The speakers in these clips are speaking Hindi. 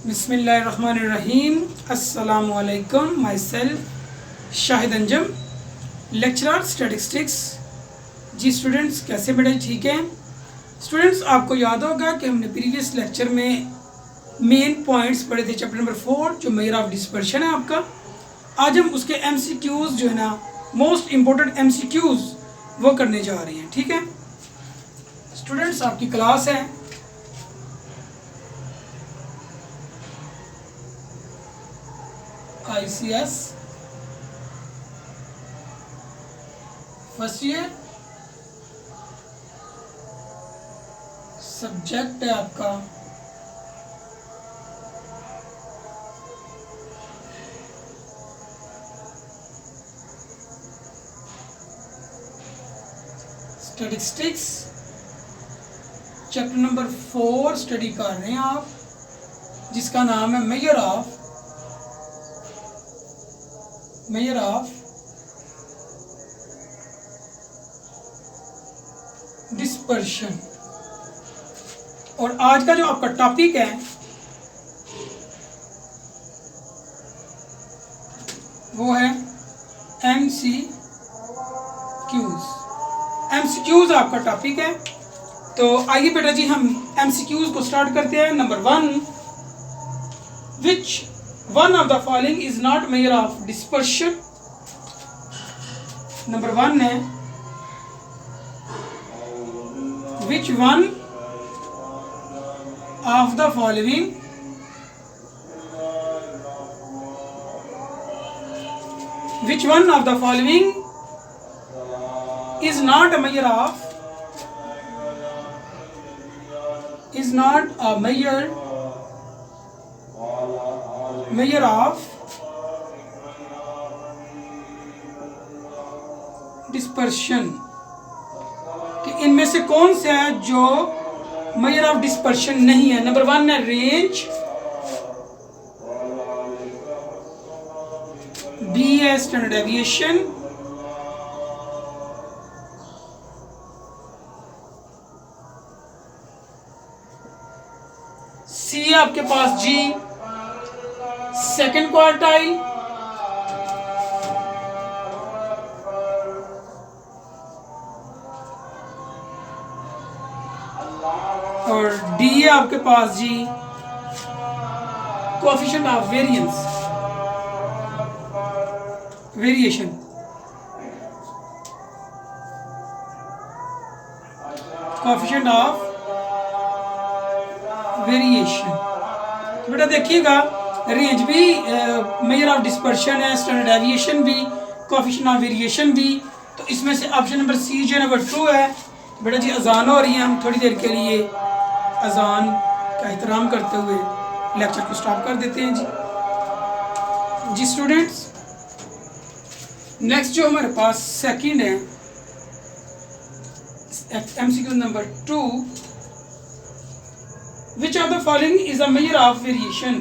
बिस्मिल्लाहिर्रहमानिर्रहीम। अस्सलामु अलैकुम। Myself Shahid Anjum, lecturer statistics. जी स्टूडेंट्स, कैसे बेटे? ठीक है स्टूडेंट्स, आपको याद होगा कि हमने प्रीवियस लेक्चर में मेन पॉइंट्स पढ़े थे चैप्टर नंबर 4 जो मेजर ऑफ डिस्पर्शन है आपका। आज हम उसके एमसीक्यूज़ जो है ना, मोस्ट इम्पोर्टेंट एमसीक्यूज़ वो करने जा रहे हैं। ठीक है स्टूडेंट्स, आपकी क्लास है ICS फर्स्ट ईयर। सब्जेक्ट है आपका स्टैटिस्टिक्स। चैप्टर नंबर 4 स्टडी कर रहे हैं आप, जिसका नाम है मेजर ऑफ डिस्पर्शन। और आज का जो आपका टॉपिक है वो है एमसीक्यूज आपका टॉपिक है। तो आइए बेटा जी, हम एमसीक्यूज को स्टार्ट करते हैं। Number 1, which one of the following is not major of dispersion. Number 1 है which one of the following is not a measure of dispersion. कि इनमें से कौन सा है जो मेजर ऑफ डिस्पर्शन नहीं है। नंबर 1 है रेंज, बी है स्टैंडर्ड डेविएशन, सी है आपके पास जी सेकंड क्वार्टाइल, और डी है आपके पास जी coefficient of variation. Coefficient of variation. तो बेटा देखिएगा, रेंज भी मेजर ऑफ डिस्पर्शन है, स्टैंडर्ड डेविएशन भी, कोएफिशिएंट ऑफ वेरिएशन भी। तो इसमें से ऑप्शन नंबर सी जो नंबर 2 है। बेटा जी अजान हो रही है, हम थोड़ी देर के लिए अजान का एहतराम करते हुए लेक्चर को स्टॉप कर देते हैं जी स्टूडेंट्स, नेक्स्ट जो हमारे पास सेकंड है MCQ number 2, which of the following is a measure of variation?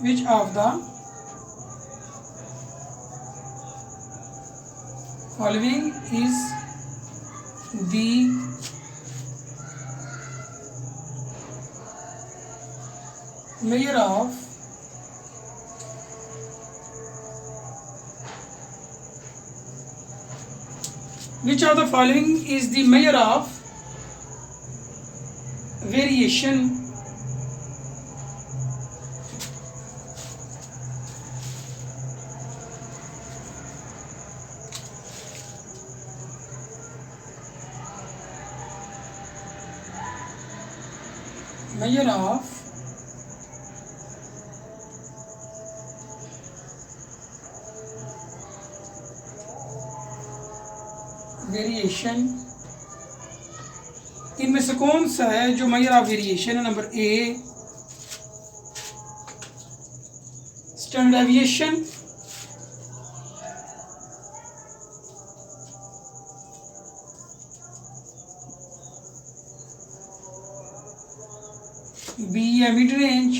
Which of the following is the measure of Which of the following is the measure of variation? Measure of variation. इनमें से कौन सा है जो मेजर ऑफ वेरिएशन है? Number A standard deviation, B है मिड रेंज,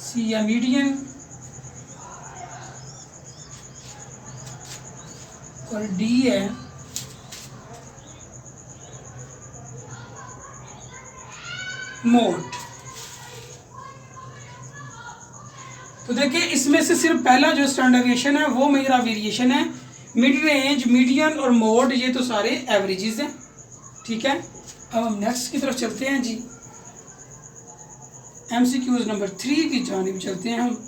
सी या मीडियन, और डी है मोड। तो देखिए इसमें से सिर्फ पहला जो स्टैंडर्ड डेविएशन है वो मेजर ऑफ वेरिएशन है। मिड रेंज, मीडियन और मोड ये तो सारे एवरेजेस हैं। ठीक है, अब हम नेक्स्ट की तरफ चलते हैं जी। एमसीक्यूज नंबर 3 की जानिब चलते हैं हम।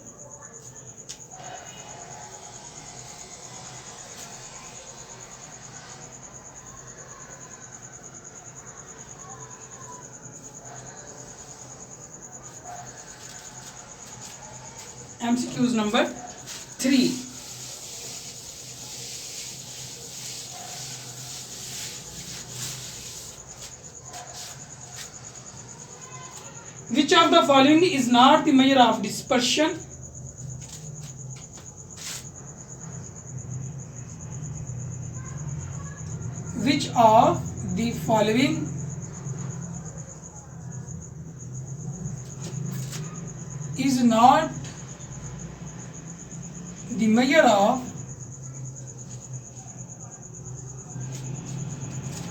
MCQs number 3. Which of the following is not the measure of dispersion? Which of the following is not the measure of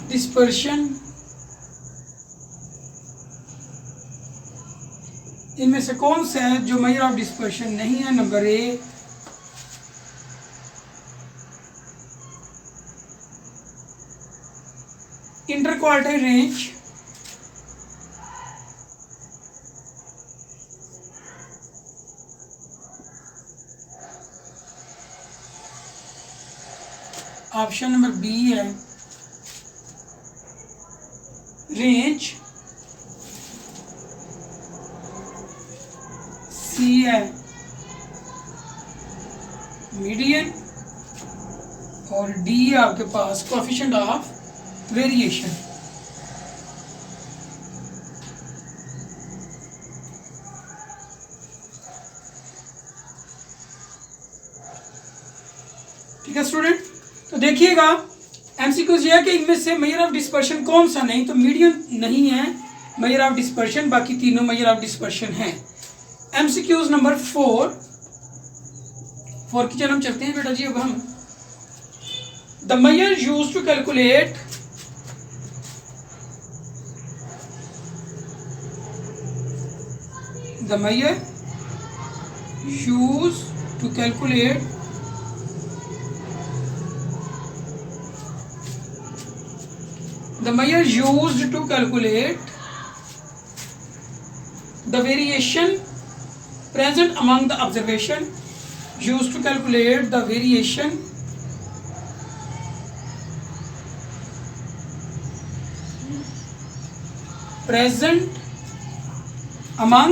dispersion? इनमें से कौन सा है जो मेजर ऑफ डिस्पर्शन नहीं है? Number A interquartile range, option number B है रेंज, सी है मीडियन और डी है आपके पास कोएफिशिएंट ऑफ वेरिएशन। ठीक है स्टूडेंट, तो देखिएगा एमसीक्यूज ये है कि इनमें से मेजर ऑफ डिस्पर्शन कौन सा नहीं, तो मीडियन नहीं है मेजर ऑफ डिस्पर्शन, बाकी तीनों मेजर ऑफ डिस्पर्शन हैं। एमसीक्यूज नंबर 4 की जन्म चलते हैं बेटा जी। अब हम the measure used to calculate the measure used to calculate the variation present among the observation, used to calculate the variation present among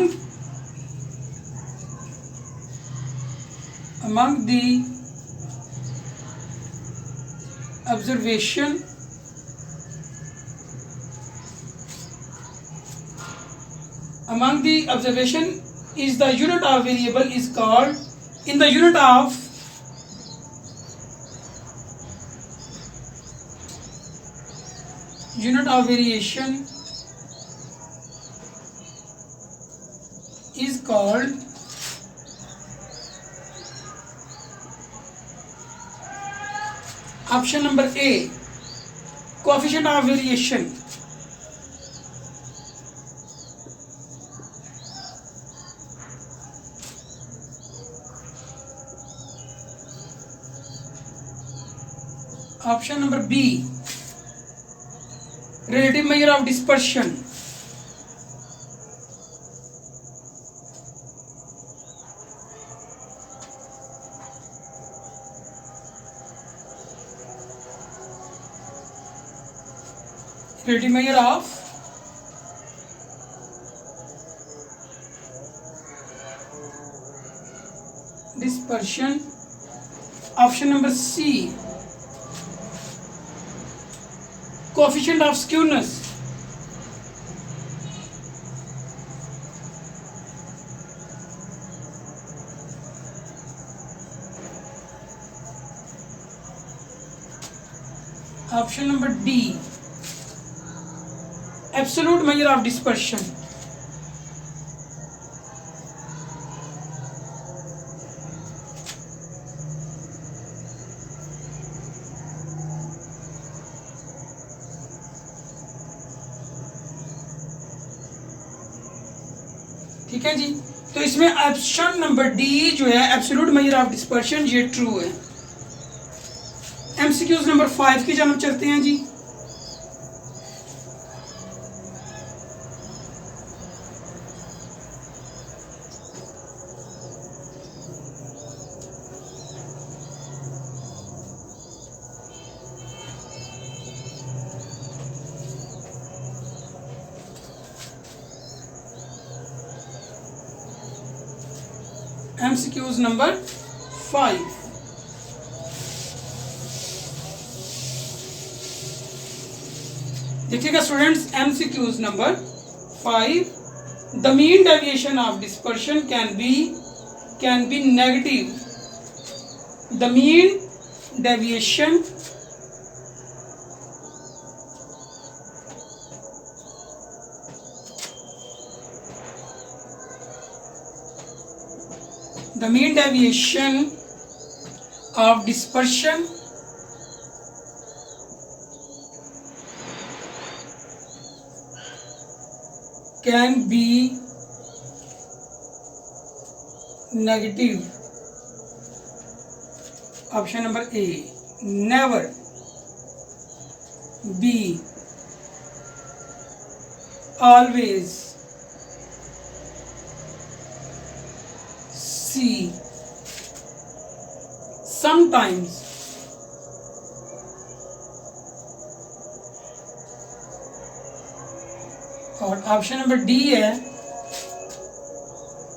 the observation is the unit of variable is called in the unit of variation is called option number A coefficient of variation, option number B relative measure of dispersion, relative measure of dispersion, option number C coefficient of skewness, option number D absolute measure of dispersion, ठीक है जी। तो इसमें ऑप्शन नंबर डी जो है एब्सोल्यूट मेजर ऑफ डिस्पर्शन, ये ट्रू है। एमसीक्यूज नंबर 5 की जानब चलते हैं जी। एमसीक्यूज नंबर 5, देखिएगा students. MCQs number 5, the mean deviation of dispersion can be negative. The mean deviation of dispersion can be negative. Option number A, never. B, always. C, sometimes. और ऑप्शन नंबर डी है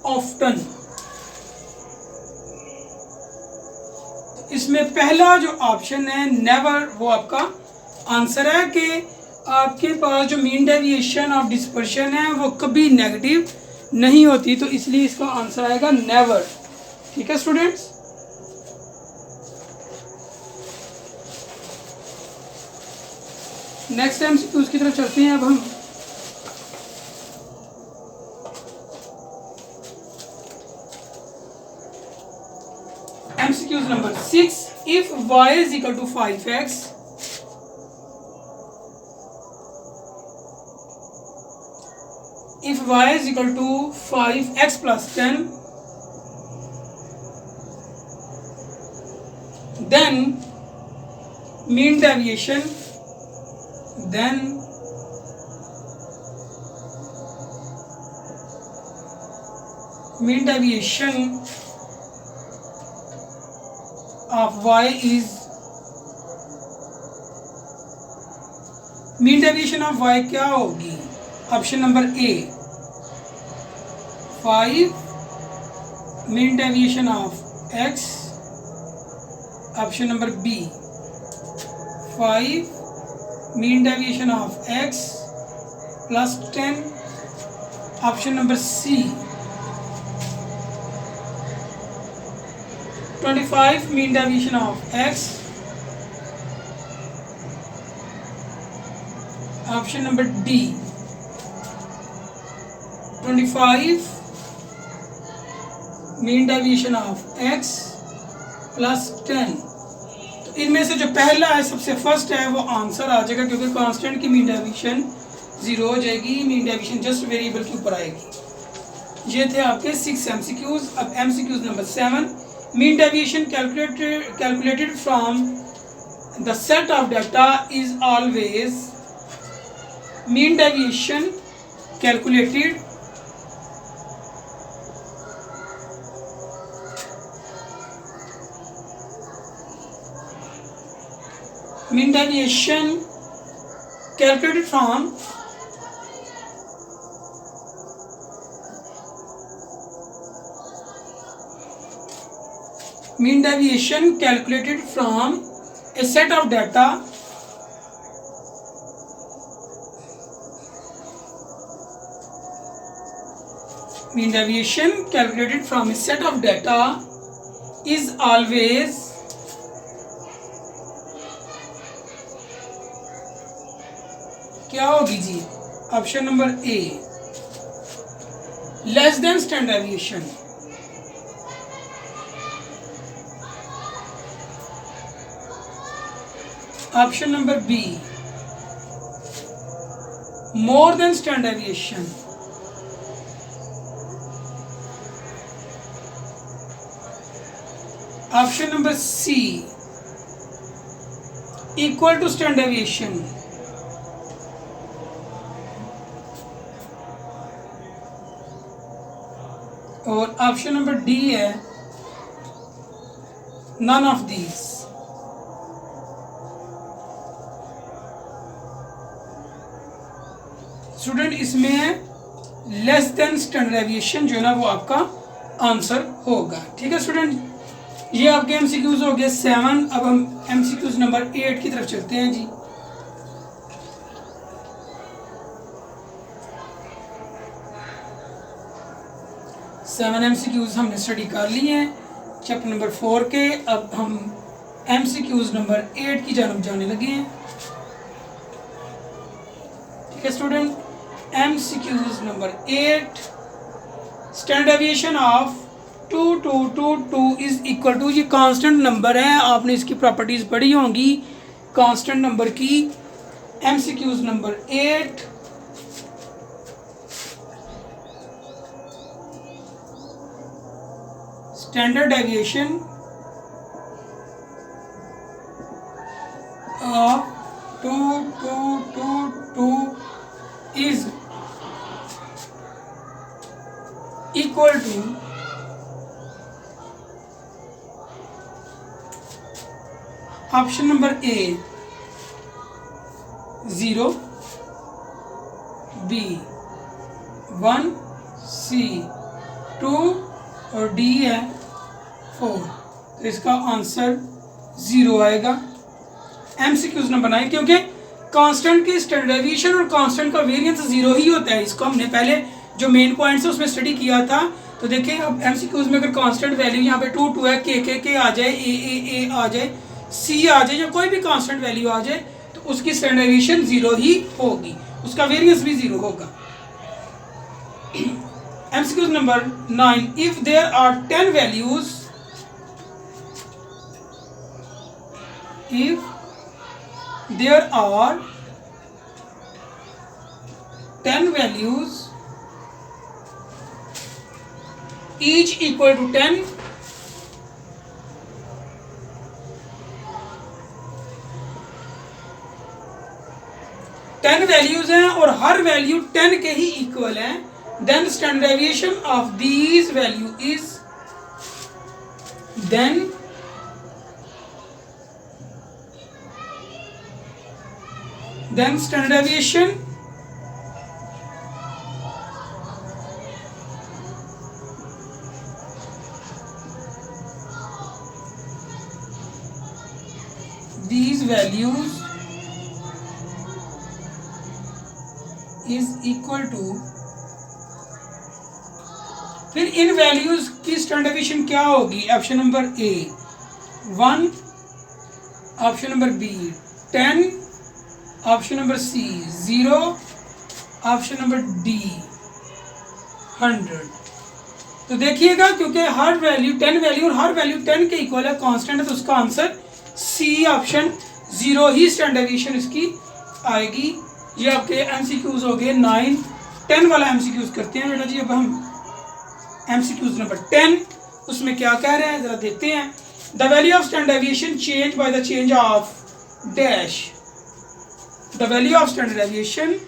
ऑफ्टन। इसमें पहला जो ऑप्शन है नेवर, वो आपका आंसर है कि आपके पास जो मीन डेविएशन ऑफ डिस्पर्शन है वो कभी नेगेटिव नहीं होती, तो इसलिए इसका आंसर आएगा नेवर। ठीक है स्टूडेंट्स। नेक्स्ट एमसीक्यूज की तरफ चलते हैं अब हम। MCQs number 6, if y is equal to 5x, if y is equal to 5x plus 10, then mean deviation of y is, mean deviation of y क्या होगी? Option number A 5 mean deviation of x, option number B 5 mean deviation of x plus 10, option number C 25 mean deviation of x, option number D 25 mean deviation of x plus 10। तो इनमें से जो पहला है सबसे फर्स्ट है वो आंसर आ जाएगा, क्योंकि कांस्टेंट की मीन डेविएशन 0 हो जाएगी, मीन डेविएशन जस्ट वेरिएबल के ऊपर आएगी। ये थे आपके 6 एमसीक्यूज। अब MCQs number 7, mean deviation calculated from the set of data is always, mean deviation calculated mean deviation calculated from mean deviation calculated from a set of data mean deviation calculated from a set of data is always क्या होगी जी? Option number A less than standard deviation, option number B more than standard deviation, option number C equal to standard deviation. और ऑप्शन नंबर डी है नन ऑफ दीज। स्टूडेंट इसमें है लेस देन स्टैंडर्ड डेविएशन, जो है ना वो आपका आंसर होगा। ठीक है स्टूडेंट, ये आपके एमसीक्यूज हो गए 7। अब हम एमसीक्यूज नंबर 8 की तरफ चलते हैं जी। सेवन एमसीक्यूज हमने स्टडी कर लिए हैं चैप्टर नंबर 4 के। अब हम एमसीक्यूज नंबर 8 की जानब जाने लगे हैं। ठीक है student, MCQs number 8, standard deviation of 2 is equal to, ये कांस्टेंट नंबर है, आपने इसकी प्रॉपर्टीज पढ़ी होंगी कांस्टेंट नंबर की। MCQs number 8, standard deviation of 2 is equal to option number A 0, B 1, C 2 और डी है 4। तो इसका आंसर 0 आएगा। एमसीक्यूज नंबर 9, क्योंकि कांस्टेंट की स्टैंडर्ड डेविएशन और कांस्टेंट का वेरिएंस 0 ही होता है। इसको हमने पहले जो मेन पॉइंट्स है उसमें स्टडी किया था। तो देखिए अब एमसीक्यूज में अगर कांस्टेंट वैल्यू यहाँ पे 2 है, के आ जाए, ए आ जाए, सी आ जाए, या कोई भी कांस्टेंट वैल्यू आ जाए तो उसकी स्टैंडर्ड डेविएशन 0 ही होगी, उसका वेरिएंस भी 0 होगा। MCQs number 9, if there are 10 values, if there are 10 values each equal to 10, values हैं और हर वैल्यू 10 के ही इक्वल है, then standard deviation of these value is, then standard deviation these values is equal to, फिर इन वैल्यूज की स्टैंडर्ड डेविएशन क्या होगी? Option number A 1, option number B 10, option number C 0, option number D 100। तो देखिएगा क्योंकि हर वैल्यू 10 वैल्यू और हर वैल्यू 10 के इक्वल है, कांस्टेंट है, तो उसका आंसर सी ऑप्शन 0 ही स्टैंडर्ड डेविएशन इसकी आएगी। ये आपके एमसीक्यूज हो गए 9, 10 वाला एमसीक्यूज करते हैं बेटा जी। अब हम एमसीक्यूज नंबर 10 उसमें क्या कह रहे हैं जरा देखते हैं। The value of standard deviation change by the change of dash. The value of standard deviation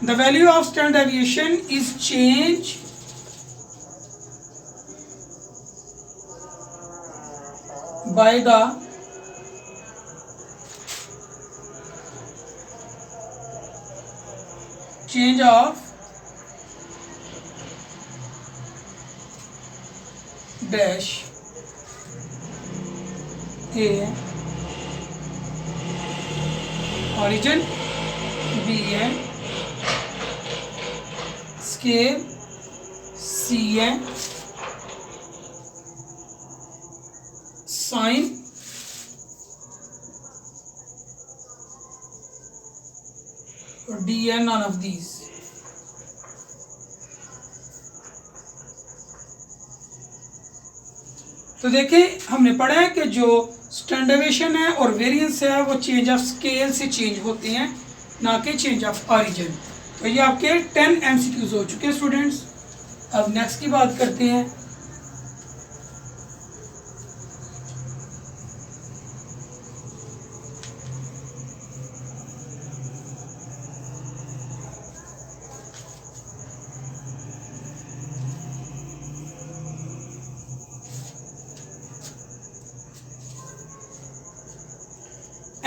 the value of standard deviation is change by the change of dash A origin, B है स्केल, C है साइन, और D है नॉन ऑफ दीज। तो देखिए हमने पढ़ा है कि जो स्टैंडर्ड डेविएशन है और वेरिएंस है वो चेंज ऑफ स्केल से चेंज होते हैं, ना कि चेंज ऑफ ऑरिजिन। तो ये आपके 10 एमसीक्यूज हो चुके हैं स्टूडेंट्स। अब नेक्स्ट की बात करते हैं।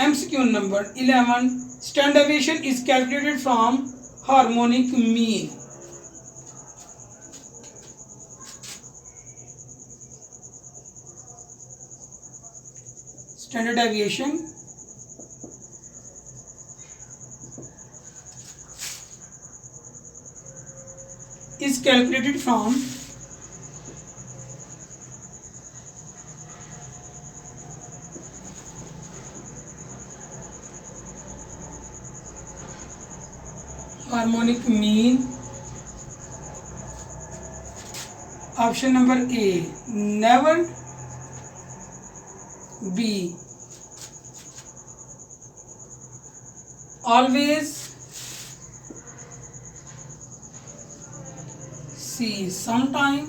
MCQ number 11, standard deviation is calculated from harmonic mean. Standard deviation is calculated from harmonic mean. Option number A, never. B, always. C, sometime.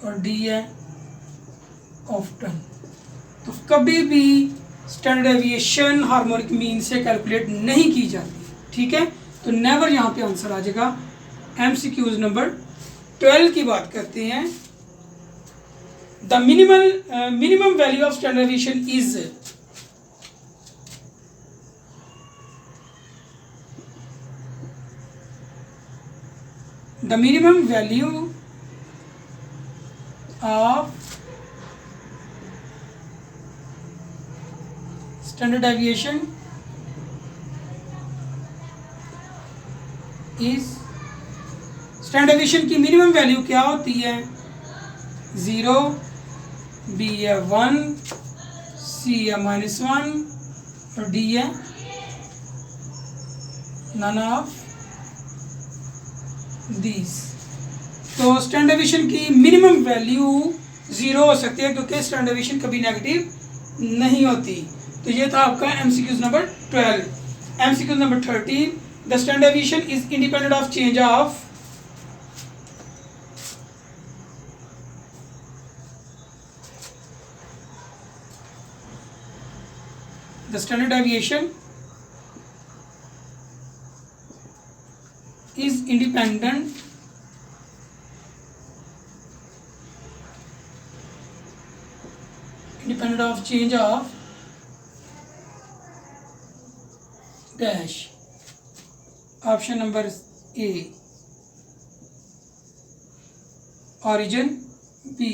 और D है often। तो कभी भी स्टैंडर्ड डेविएशन हार्मोनिक मीन से कैलकुलेट नहीं की जाती, ठीक है। तो नेवर यहाँ पे आंसर आ जाएगा। एमसीक्यूज नंबर 12 की बात करते हैं। The minimum value of standard deviation is, the minimum value of standard deviation is, standard deviation की मिनिमम वैल्यू क्या होती है? 0, बी है 1, सी है -1 और डी है नन ऑफ दीज। तो स्टैंडर्ड डेविएशन की मिनिमम वैल्यू 0 हो सकती है क्योंकि स्टैंडर्ड डेविएशन कभी नेगेटिव नहीं होती। तो ये था आपका MCQs number 12। MCQs number 13, the standard deviation is independent of change of, the standard deviation is independent of change of dash। Option number A origin, B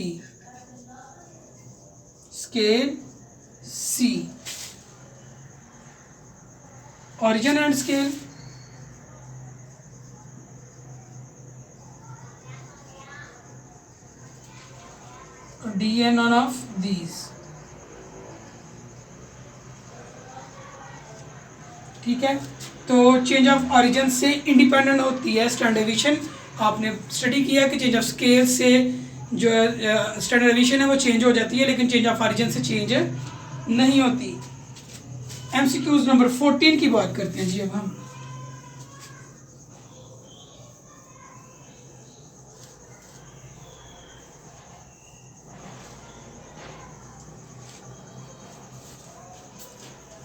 scale, C origin and scale, D है none of these। ठीक है, तो चेंज ऑफ ऑरिजिन से इंडिपेंडेंट होती है स्टैंडर्ड डेविएशन। आपने स्टडी किया कि चेंज ऑफ स्केल से जो स्टैंडर्ड डेविएशन है वो चेंज हो जाती है, लेकिन चेंज ऑफ ऑरिजिन से चेंज नहीं होती। एमसीक्यूज नंबर 14 की बात करते हैं जी। अब हम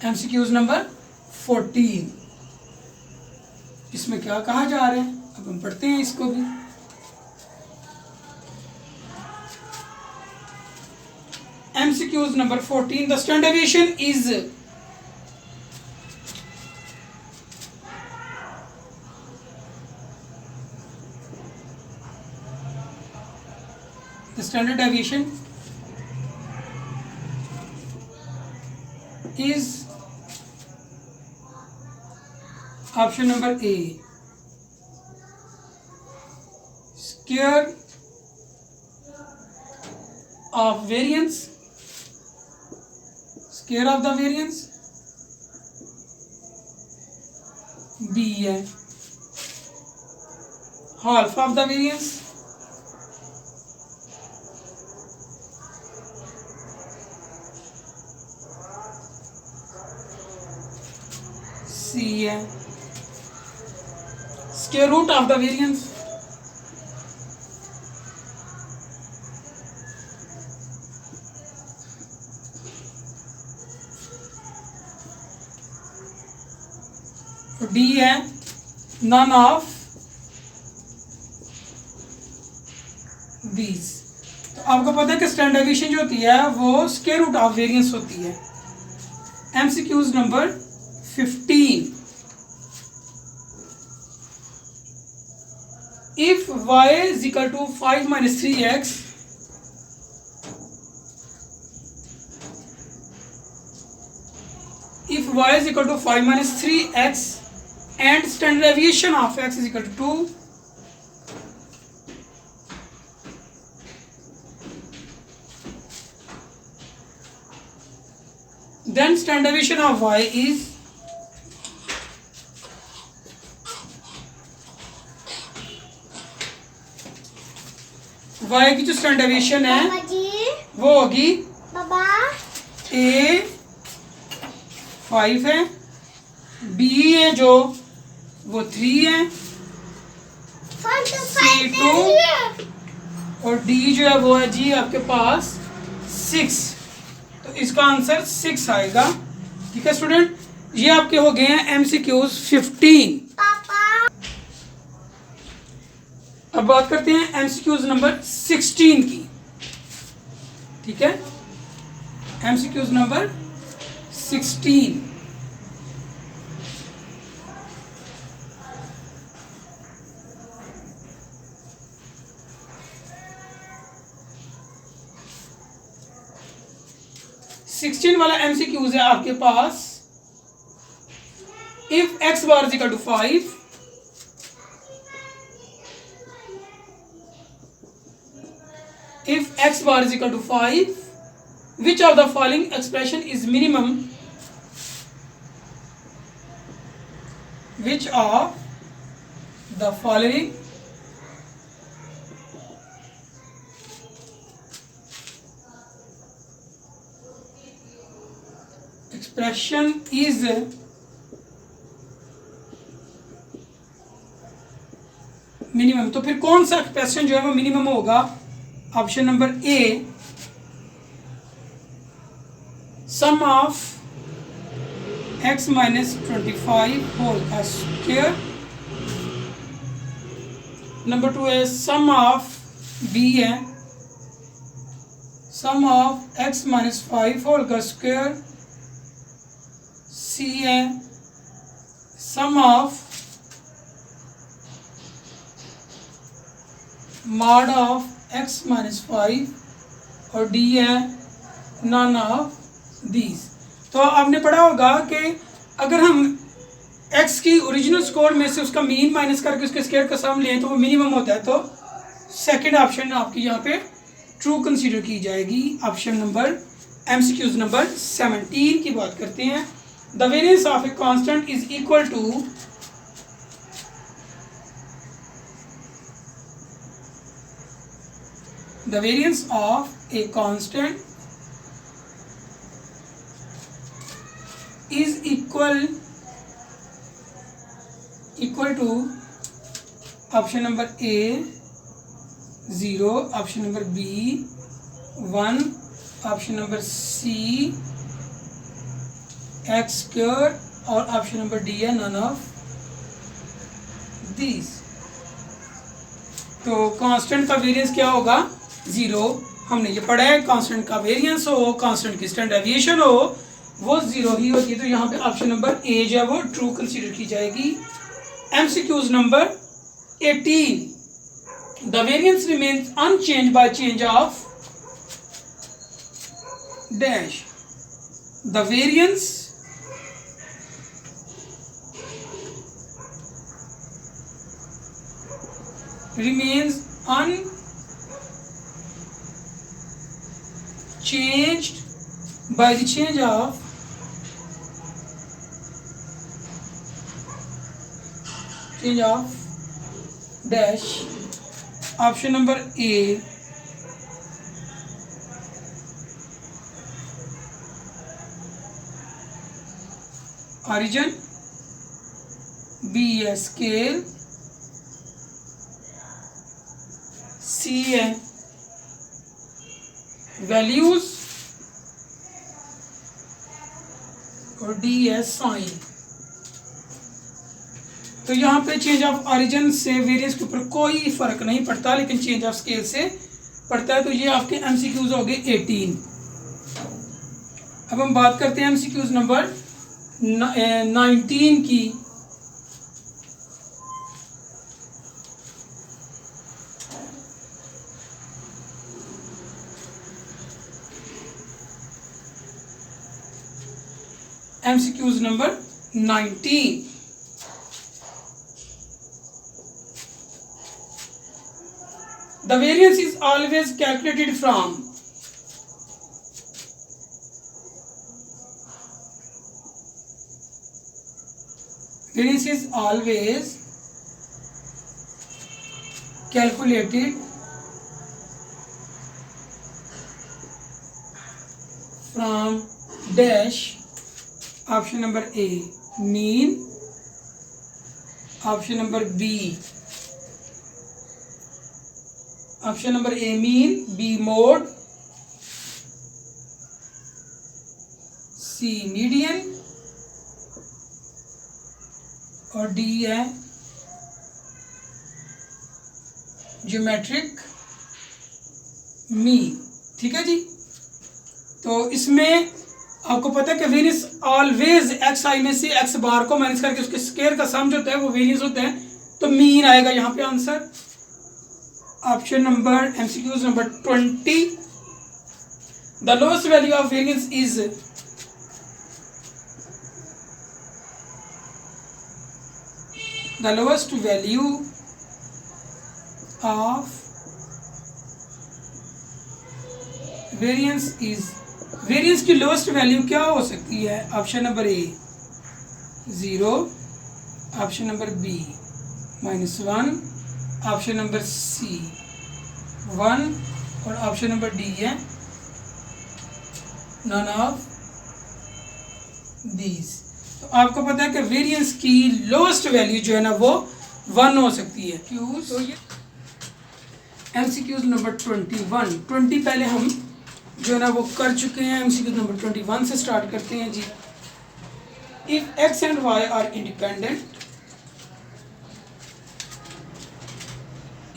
एमसीक्यूज नंबर 14, इसमें क्या कहा जा रहा है अब हम पढ़ते हैं इसको भी। MCQs number 14, the standard deviation is, the standard deviation is, option number A square of variance, square of the variance, B है half of the variance, C है। Square root of the variance, D है नन ऑफ दीज। तो आपको पता है कि स्टैंडर्ड डेविएशन जो होती है वो स्क्वायर रूट ऑफ वेरिएंस होती है। MCQs number 15, if y is equal to 5 minus 3x, if y is equal to 5 minus 3x and standard deviation of x is equal to 2, then standard deviation of y is y की जो स्टैंडर्ड डेविएशन है वो होगी a 5 है, b है जो वो 3 है, c 2 और d जो है वो है जी आपके पास 6। तो इसका आंसर 6 आएगा। ठीक है स्टूडेंट, ये आपके हो गए हैं एमसीक्यूज 15। अब बात करते हैं एमसीक्यूज नंबर 16 की। ठीक है, एमसीक्यूज नंबर 16, वाला एमसीक्यूज है आपके पास। If X bar is equal to 5, if x bar is equal to 5, which of the following expression is minimum? Which of the following expression is minimum? तो फिर कौन सा एक्सप्रेशन जो है वो मिनिमम होगा? Option number A, sum of x minus 25 whole का स्क्वायर। नंबर 2 है सम ऑफ बी है sum of x minus 5 whole का स्क्वायर। सी है sum of mod of x minus 5 और डी है नन ऑफ दीज। तो आपने पढ़ा होगा कि अगर हम x की ओरिजिनल स्कोर में से उसका मीन माइनस करके उसके स्क्वायर का सम लें तो वो मिनिमम होता है। तो सेकंड ऑप्शन आपकी यहाँ पे ट्रू कंसीडर की जाएगी। ऑप्शन नंबर एमसीक्यूज नंबर 17 की बात करते हैं। The variance of a constant is equal to the variance of a constant is equal to option number A 0, option number B 1, option number C x square और option number D है none of these। तो कांस्टेंट का वेरिएंस क्या होगा? 0। हमने ये पढ़ा है कांस्टेंट का वेरिएंस हो, कांस्टेंट की स्टैंडर्ड डेविएशन हो, वो 0 ही होती है। तो यहाँ पे ऑप्शन नंबर ए जो है वो ट्रू कंसीडर की जाएगी। MCQs number 18, the variance remains unchanged by change of dash. The variance remains unchanged by the change of dash। option number A origin B है स्केल, सी है वैल्यूज और डी है साइन। तो यहाँ पे चेंज ऑफ ऑरिजिन से वेरिएंस के ऊपर कोई फर्क नहीं पड़ता, लेकिन चेंज ऑफ स्केल से पड़ता है। तो ये आपके एमसीक्यूज हो गए 18। अब हम बात करते हैं एमसीक्यूज नंबर 19 की। MCQs number 19. The variance is always calculated from variance is always calculated from dash. Option number A mean, option number B, option number A mean, B mode, C median और D है ज्योमेट्रिक मीन। ठीक है जी। तो इसमें आपको पता है कि वेरियंस ऑलवेज एक्स आई में से एक्स बार को माइनस करके उसके स्क्वायर का सम जो होता है वो वेरियंस होता है, तो मीन आएगा यहाँ पे answer. Option number MCQs number 20, the lowest value of variance is the lowest value of variance is, variance की लोएस्ट वैल्यू क्या हो सकती है? Option number A 0, option number B -1, option number C 1 और ऑप्शन नंबर डी है नन ऑफ दीज। तो आपको पता है कि वेरियंस की लोएस्ट वैल्यू जो है ना वो 1 हो सकती है। तो ये एमसीक्यूज नंबर 20 पहले हम जो है ना वो कर चुके हैं। एमसीक्यू नंबर 21 से स्टार्ट करते हैं जी। If X and Y are independent,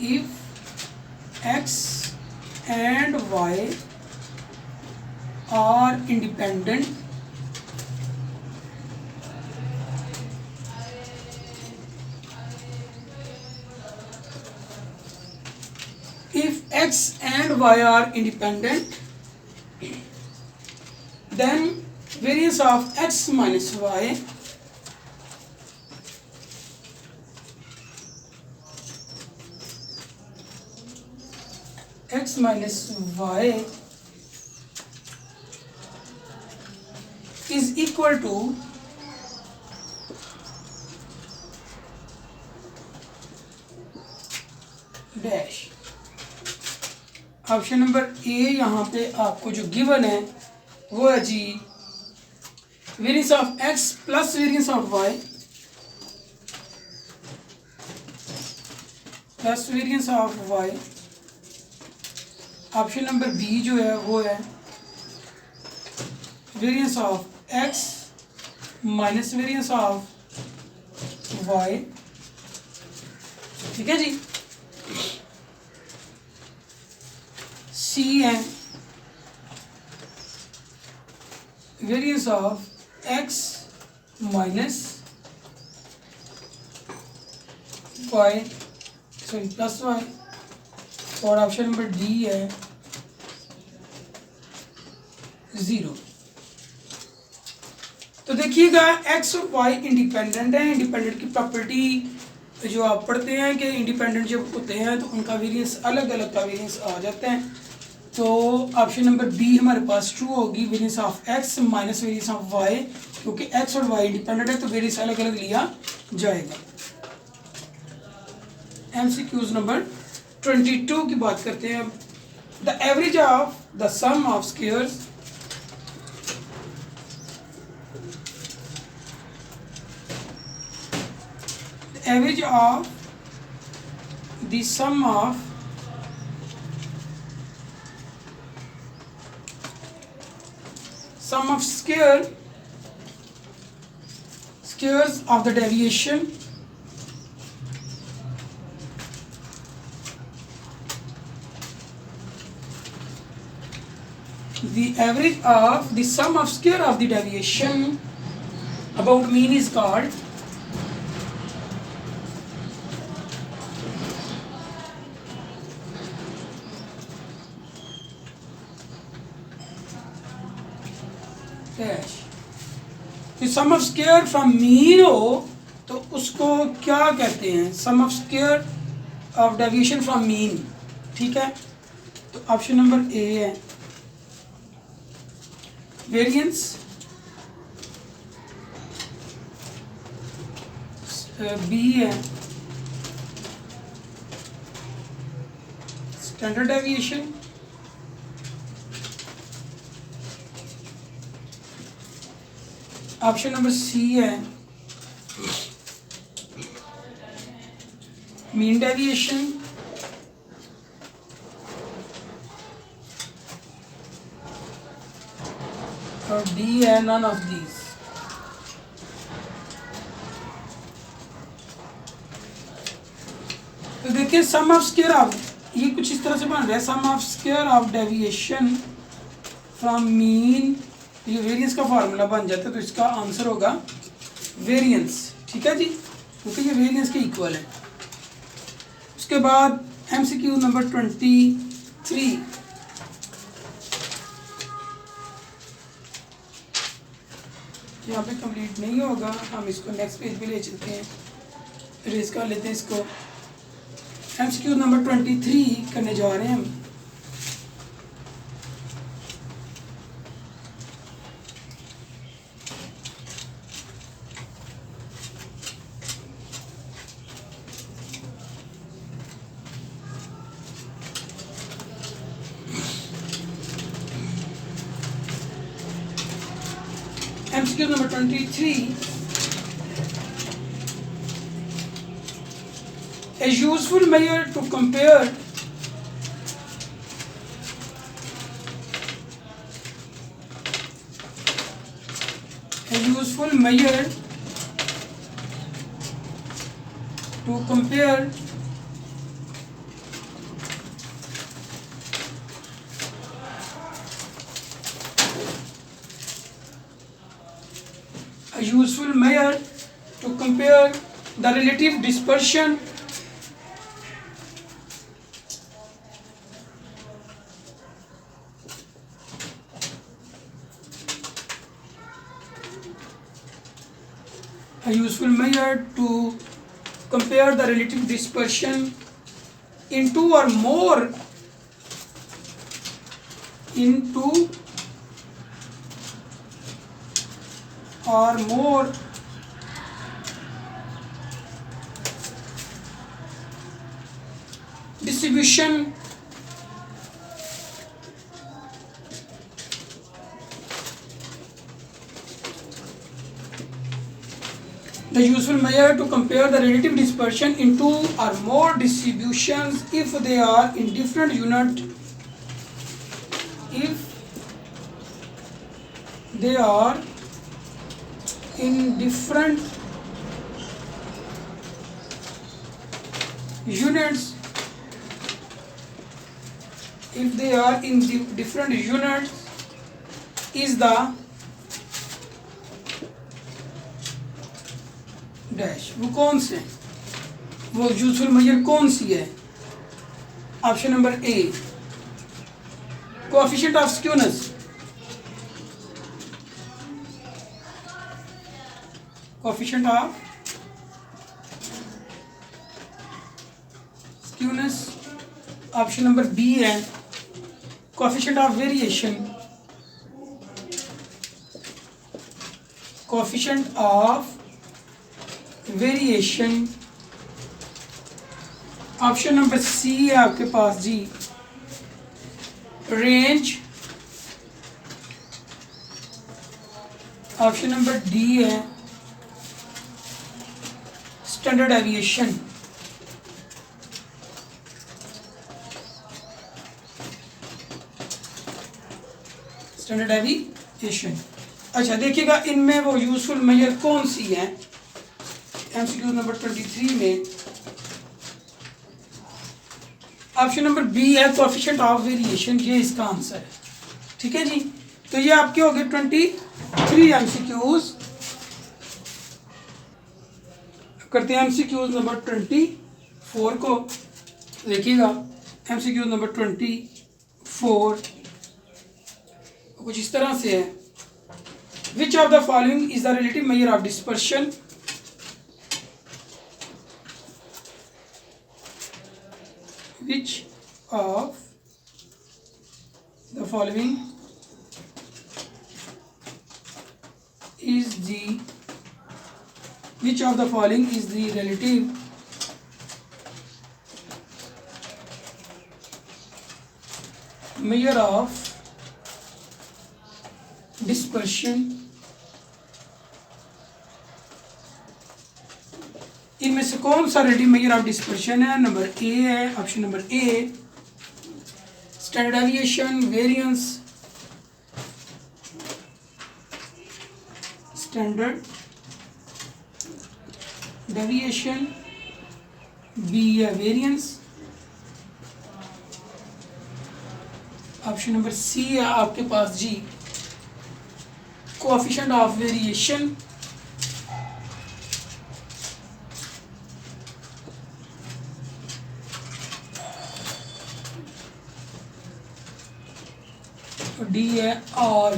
if X and Y are independent, if x and y are independent, then variance of x minus y is equal to dash। Option number A यहाँ पे आपको जो गिवन है वो है जी variance of X plus variance of Y plus variance of Y. Option number B जो है वो है variance of X minus variance of Y. ठीक है जी। सी है variance of X minus Y sorry plus Y और ऑप्शन नंबर डी है 0। तो देखिएगा एक्स और वाई इंडिपेंडेंट है। इंडिपेंडेंट की प्रॉपर्टी जो आप पढ़ते हैं कि इंडिपेंडेंट जब होते हैं तो उनका वेरियंस अलग अलग का वेरियंस आ जाता है। तो ऑप्शन नंबर बी हमारे पास ट्रू होगी, variance of X minus variance of Y, क्योंकि एक्स और वाई इंडिपेंडेंट है तो वेरियंस अलग अलग लिया जाएगा। एमसीक्यूज नंबर 22 की बात करते हैं। The average of the sum of squares average of the sum of squares of the deviation the average of the sum of square of the deviation about mean is called dash। तो sum of square from mean हो तो उसको क्या कहते हैं? Sum of square of deviation from mean. ठीक है, तो ऑप्शन नंबर ए है वेरिएंस, बी है standard deviation, option number C है मीन डेविएशन, और डी है नन ऑफ दीज। तो देखिए सम ऑफ स्क्वायर ऑफ ये कुछ इस तरह से बन रहा है, sum of square of deviation from mean, ये वेरिएंस का फार्मूला बन जाता है, तो इसका आंसर होगा वेरिएंस। ठीक है जी, क्योंकि ये वेरिएंस के इक्वल है। उसके बाद एमसीक्यू नंबर 23 यहाँ पे कंप्लीट नहीं होगा, हम इसको नेक्स्ट पेज पे ले चलते हैं, इरेज कर लेते हैं इसको। एमसीक्यू नंबर 23 करने जा रहे हैं हम। MCQ number 23, a useful measure to compare the relative dispersion in two or more distribution the useful measure to compare the relative dispersion in two or more distributions if they are in different unit units is the dash. वो कौन से, वो यूजफुल मेजर कौन सी है? Option number A coefficient of skewness, coefficient of skewness. Option number B है coefficient of variation, coefficient of variation. Option number C है आपके पास जी रेंज। ऑप्शन नंबर डी है स्टैंडर्ड डेविएशन। Standard deviation. अच्छा देखिएगा इनमें वो यूजफुल मेजर कौन सी है। एमसीक्यू नंबर 23 में ऑप्शन नंबर बी है कोएफिशिएंट ऑफ वेरिएशन, ये इसका आंसर है। ठीक है जी, तो ये आपके हो गए 23 एमसीक्यूज। करते हैं एमसीक्यूज नंबर 24 को। देखिएगा एमसीक्यू नंबर 24 कुछ इस तरह से है। Which of the following is the relative measure of dispersion. Which of the following is the relative measure of dispersion? इनमें से कौन सा रिलेटिव मेजर ऑफ डिस्पर्शन है। नंबर ए है, option number A standard deviation, variance, standard deviation. B है वेरिएंस। ऑप्शन नंबर सी है आपके पास जी कोएफिशिएंट ऑफ वेरिएशन। डी है ऑल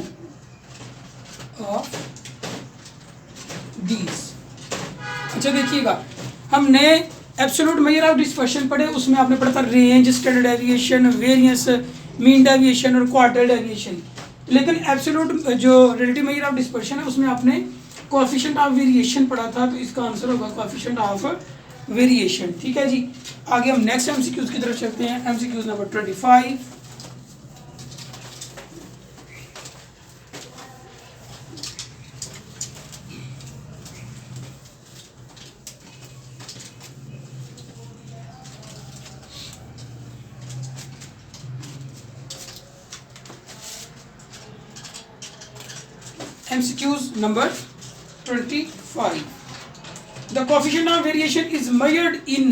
ऑफ दीज। अच्छा देखिएगा हमने एब्सोल्यूट मेजर ऑफ डिस्पर्शन पढ़े, उसमें आपने पढ़ा था range, standard deviation, variance, mean deviation और क्वार्टर डेविएशन। लेकिन एब्सोल्यूट जो रिलेटिव मेजर ऑफ डिस्पर्शन है उसमें आपने कोएफिशिएंट ऑफ वेरिएशन पढ़ा था, तो इसका आंसर होगा कोएफिशिएंट ऑफ वेरिएशन। ठीक है जी, आगे हम नेक्स्ट एमसीक्यूज की तरफ चलते हैं। MCQs number 25। MCQs number 25. The coefficient of variation is measured in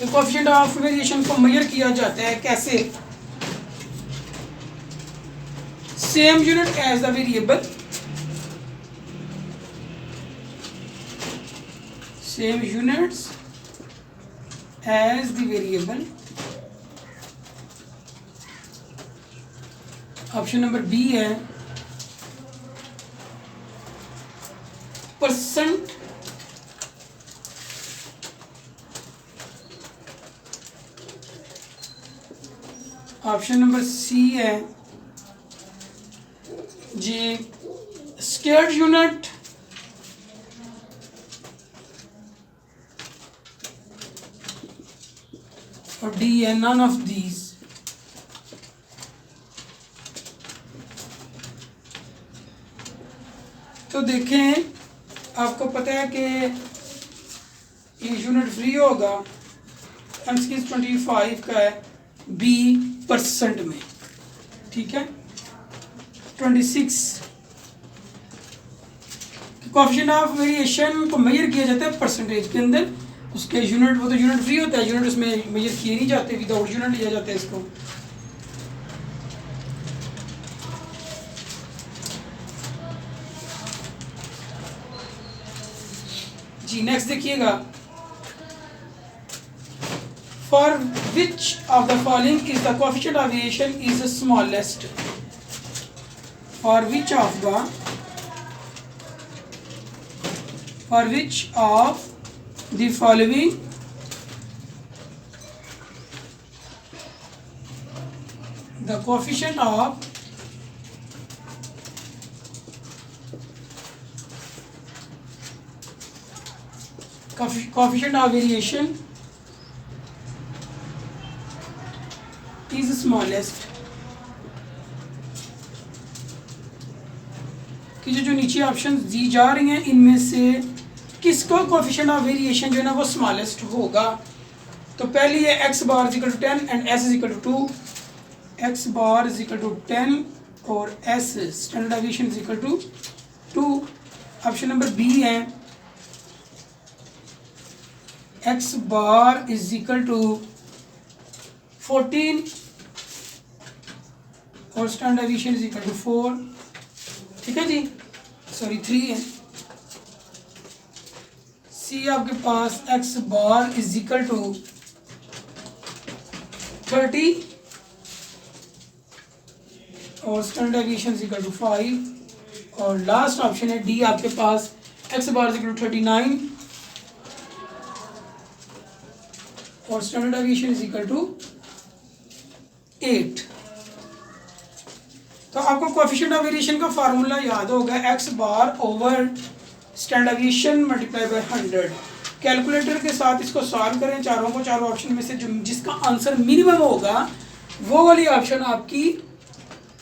coefficient of variation को मेजर किया जाता है कैसे। Same unit as the variable, same units as the variable. Option number B है परसेंट ऑप्शन नंबर सी है जी स्क्वायर यूनिट। और डी है नन ऑफ दीज। तो देखें आपको पता है कि ये यूनिट फ्री होगा MCQ 25 का है बी परसेंट में। ठीक है 26 कोएफिशिएंट ऑफ वेरिएशन को मेजर किया जाता है परसेंटेज के अंदर। उसके यूनिट वो तो यूनिट फ्री होता है, यूनिट उसमें मेजर किए नहीं जाते, विदाउट यूनिट लिया जाता है इसको। जी नेक्स्ट देखिएगा for which of the following is the coefficient of variation is the smallest. For which of the following the coefficient of coefficient of variation is smallest, कि जो नीचे ऑप्शन दी जा रही हैं इनमें से किसको कोफिशिएंट ऑफ वेरिएशन जो है ना वो स्मॉलेस्ट होगा। तो पहली है X bar is equal to 10 and S is equal to 2, X bar is equal to 10 और S standard deviation is equal to 2। Option number B है X bar is equal to 14 और standard deviation is equal to 4। ठीक है जी, सॉरी 3 है। सी आपके पास X bar is equal to 30 और standard deviation is equal to 5। और लास्ट ऑप्शन है डी आपके पास X bar is equal to 39 और standard deviation is equal to 8। तो आपको कोएफिशिएंट ऑफ वेरिएशन का फार्मूला याद होगा, X bar over standard deviation multiply by 100। Calculator के साथ इसको सॉल्व करें, चारों ऑप्शन में से जो जिसका आंसर मिनिमम होगा वो वाली ऑप्शन आपकी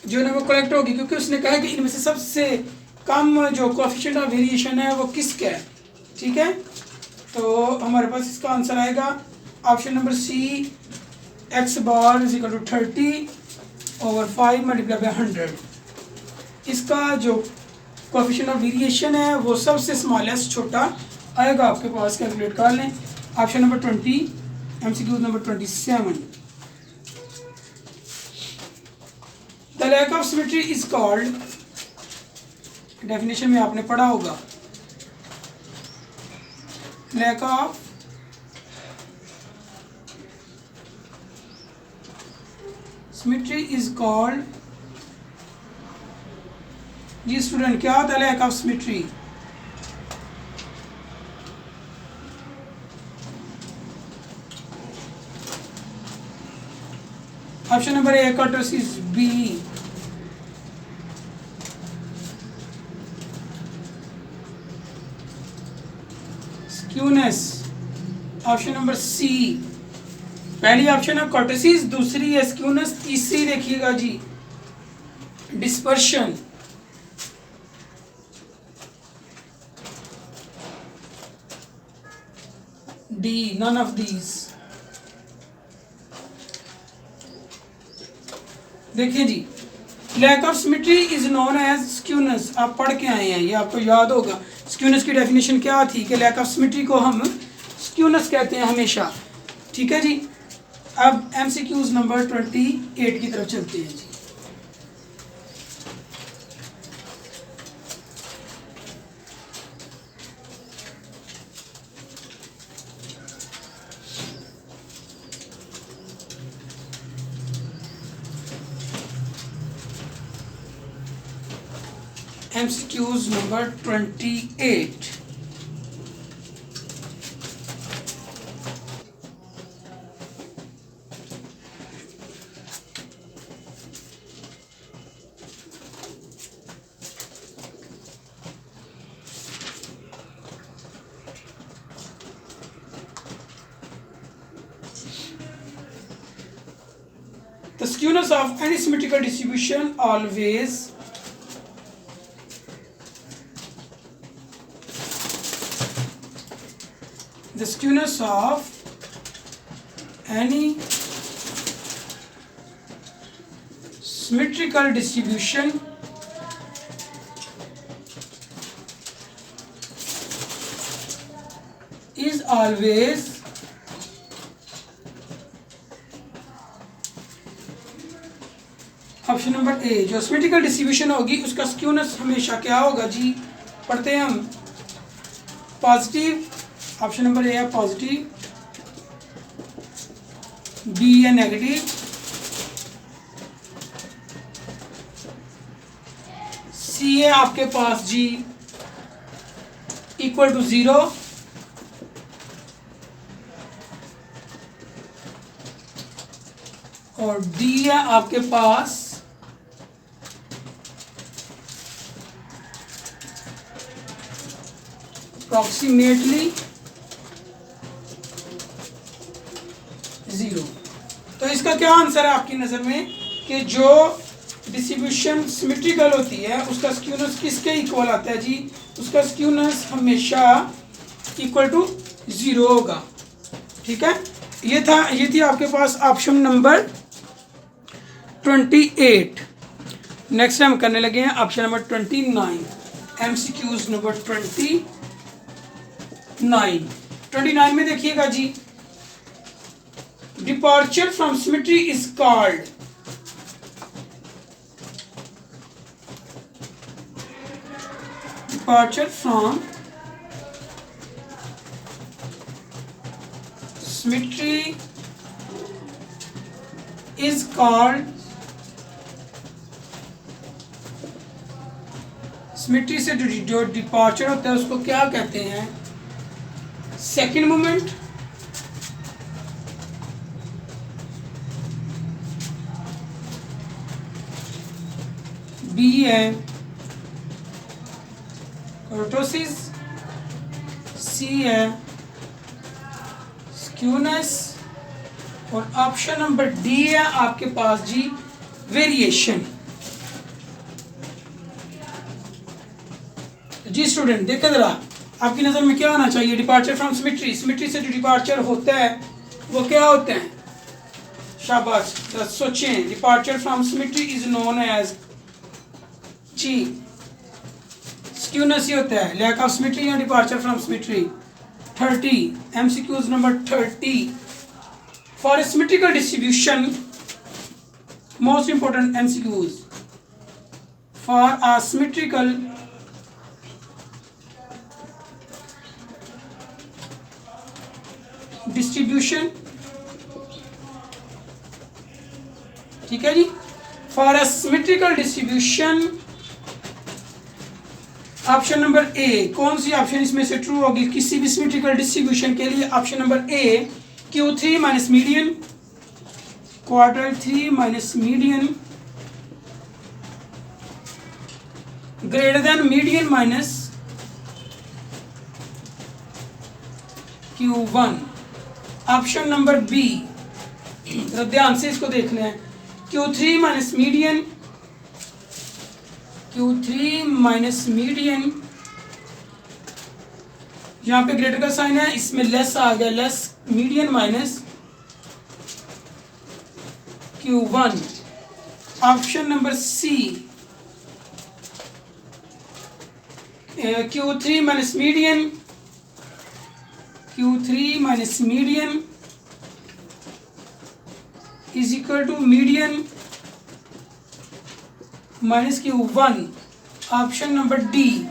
जो है ना वो करेक्ट होगी, क्योंकि उसने कहा कि इनमें से सबसे कम जो कोएफिशिएंट ऑफ वेरिएशन है वो किसका है। ठीक है, तो हमारे पास इसका आंसर आएगा option number C, X bar is equal to 30 over 5 multiply by 100। इसका जो कोएफिशिएंट ऑफ वेरिएशन है वो सबसे स्मॉलेस्ट छोटा आएगा आपके पास, कैलकुलेट कर लें। Option number 20, MCQ number 27। The lack of symmetry is called, definition में आपने पढ़ा होगा, lack of symmetry is called, जी स्टूडेंट क्या होता है lack of symmetry? Option number A kurtosis, B skewness, option number C पहली ऑप्शन है कर्टसीज, दूसरी है स्क्यूनेस, तीसरी देखिएगा जी dispersion. D none of these. देखिए जी, lack of symmetry is known as skewness, आप पढ़ के आए हैं, ये आपको याद होगा। स्क्यूनेस की डेफिनेशन क्या थी कि लैक ऑफ सिमेट्री को हम स्क्यूनेस कहते हैं हमेशा। ठीक है जी, अब एमसीक्यूज नंबर 28 की तरफ चलते हैं जी। MCQs number 28. The skewness of any symmetrical distribution always the skewness of any symmetrical distribution is always option number ए, जो सिमेट्रिकल डिस्ट्रीब्यूशन होगी उसका स्क्यूनेस हमेशा क्या होगा जी, पढ़ते हैं हम, पॉजिटिव। ऑप्शन नंबर ए है पॉजिटिव, बी है नेगेटिव, सी है आपके पास जी इक्वल टू 0, और डी है आपके पास approximately इसका क्या आंसर है आपकी नज़र में कि जो डिस्ट्रीब्यूशन सिमेट्रिकल होती है उसका स्क्यूनेस किसके इक्वल आता है जी? उसका स्क्यूनेस हमेशा इक्वल टू 0 होगा। ठीक है, ये थी आपके पास ऑप्शन नंबर 28। नेक्स्ट हम करने लगे हैं ऑप्शन नंबर 29, MCQs नंबर 29 में देखिएगा जी, departure from symmetry is called, departure from symmetry is called, symmetry से जो डिपार्चर होता है उसको क्या कहते हैं? सेकंड मोमेंट, बी है कर्टोसिस, सी है स्क्यूनेस, और ऑप्शन नंबर डी है आपके पास जी वेरिएशन। जी स्टूडेंट देखें जरा, आपकी नज़र में क्या आना चाहिए? डिपार्चर फ्रॉम सिमेट्री, सिमेट्री से जो डिपार्चर होता है वो क्या होते हैं? शाबाश, सोचें। Departure from symmetry is known as जी स्क्यूनेस ही होता है, लैक ऑफ सिमेट्री या departure from symmetry. 30 MCQs number 30, for symmetrical distribution, most important MCQs, for a symmetrical distribution, ठीक है जी, for a symmetrical distribution, option number A. कौन सी ऑप्शन इसमें से ट्रू होगी किसी भी सिमेट्रिकल डिस्ट्रीब्यूशन के लिए? Option number A, Q3 minus median, quartile 3 minus median, greater than median minus Q1। Option number B, ध्यान से इसको देखना है, Q3 minus median, Q3 minus median, यहाँ पे ग्रेटर का साइन है, इसमें लेस आ गया, less median minus Q1। Option number C, Q3 minus median, Q3 minus median is equal to median minus Q1। Option number D,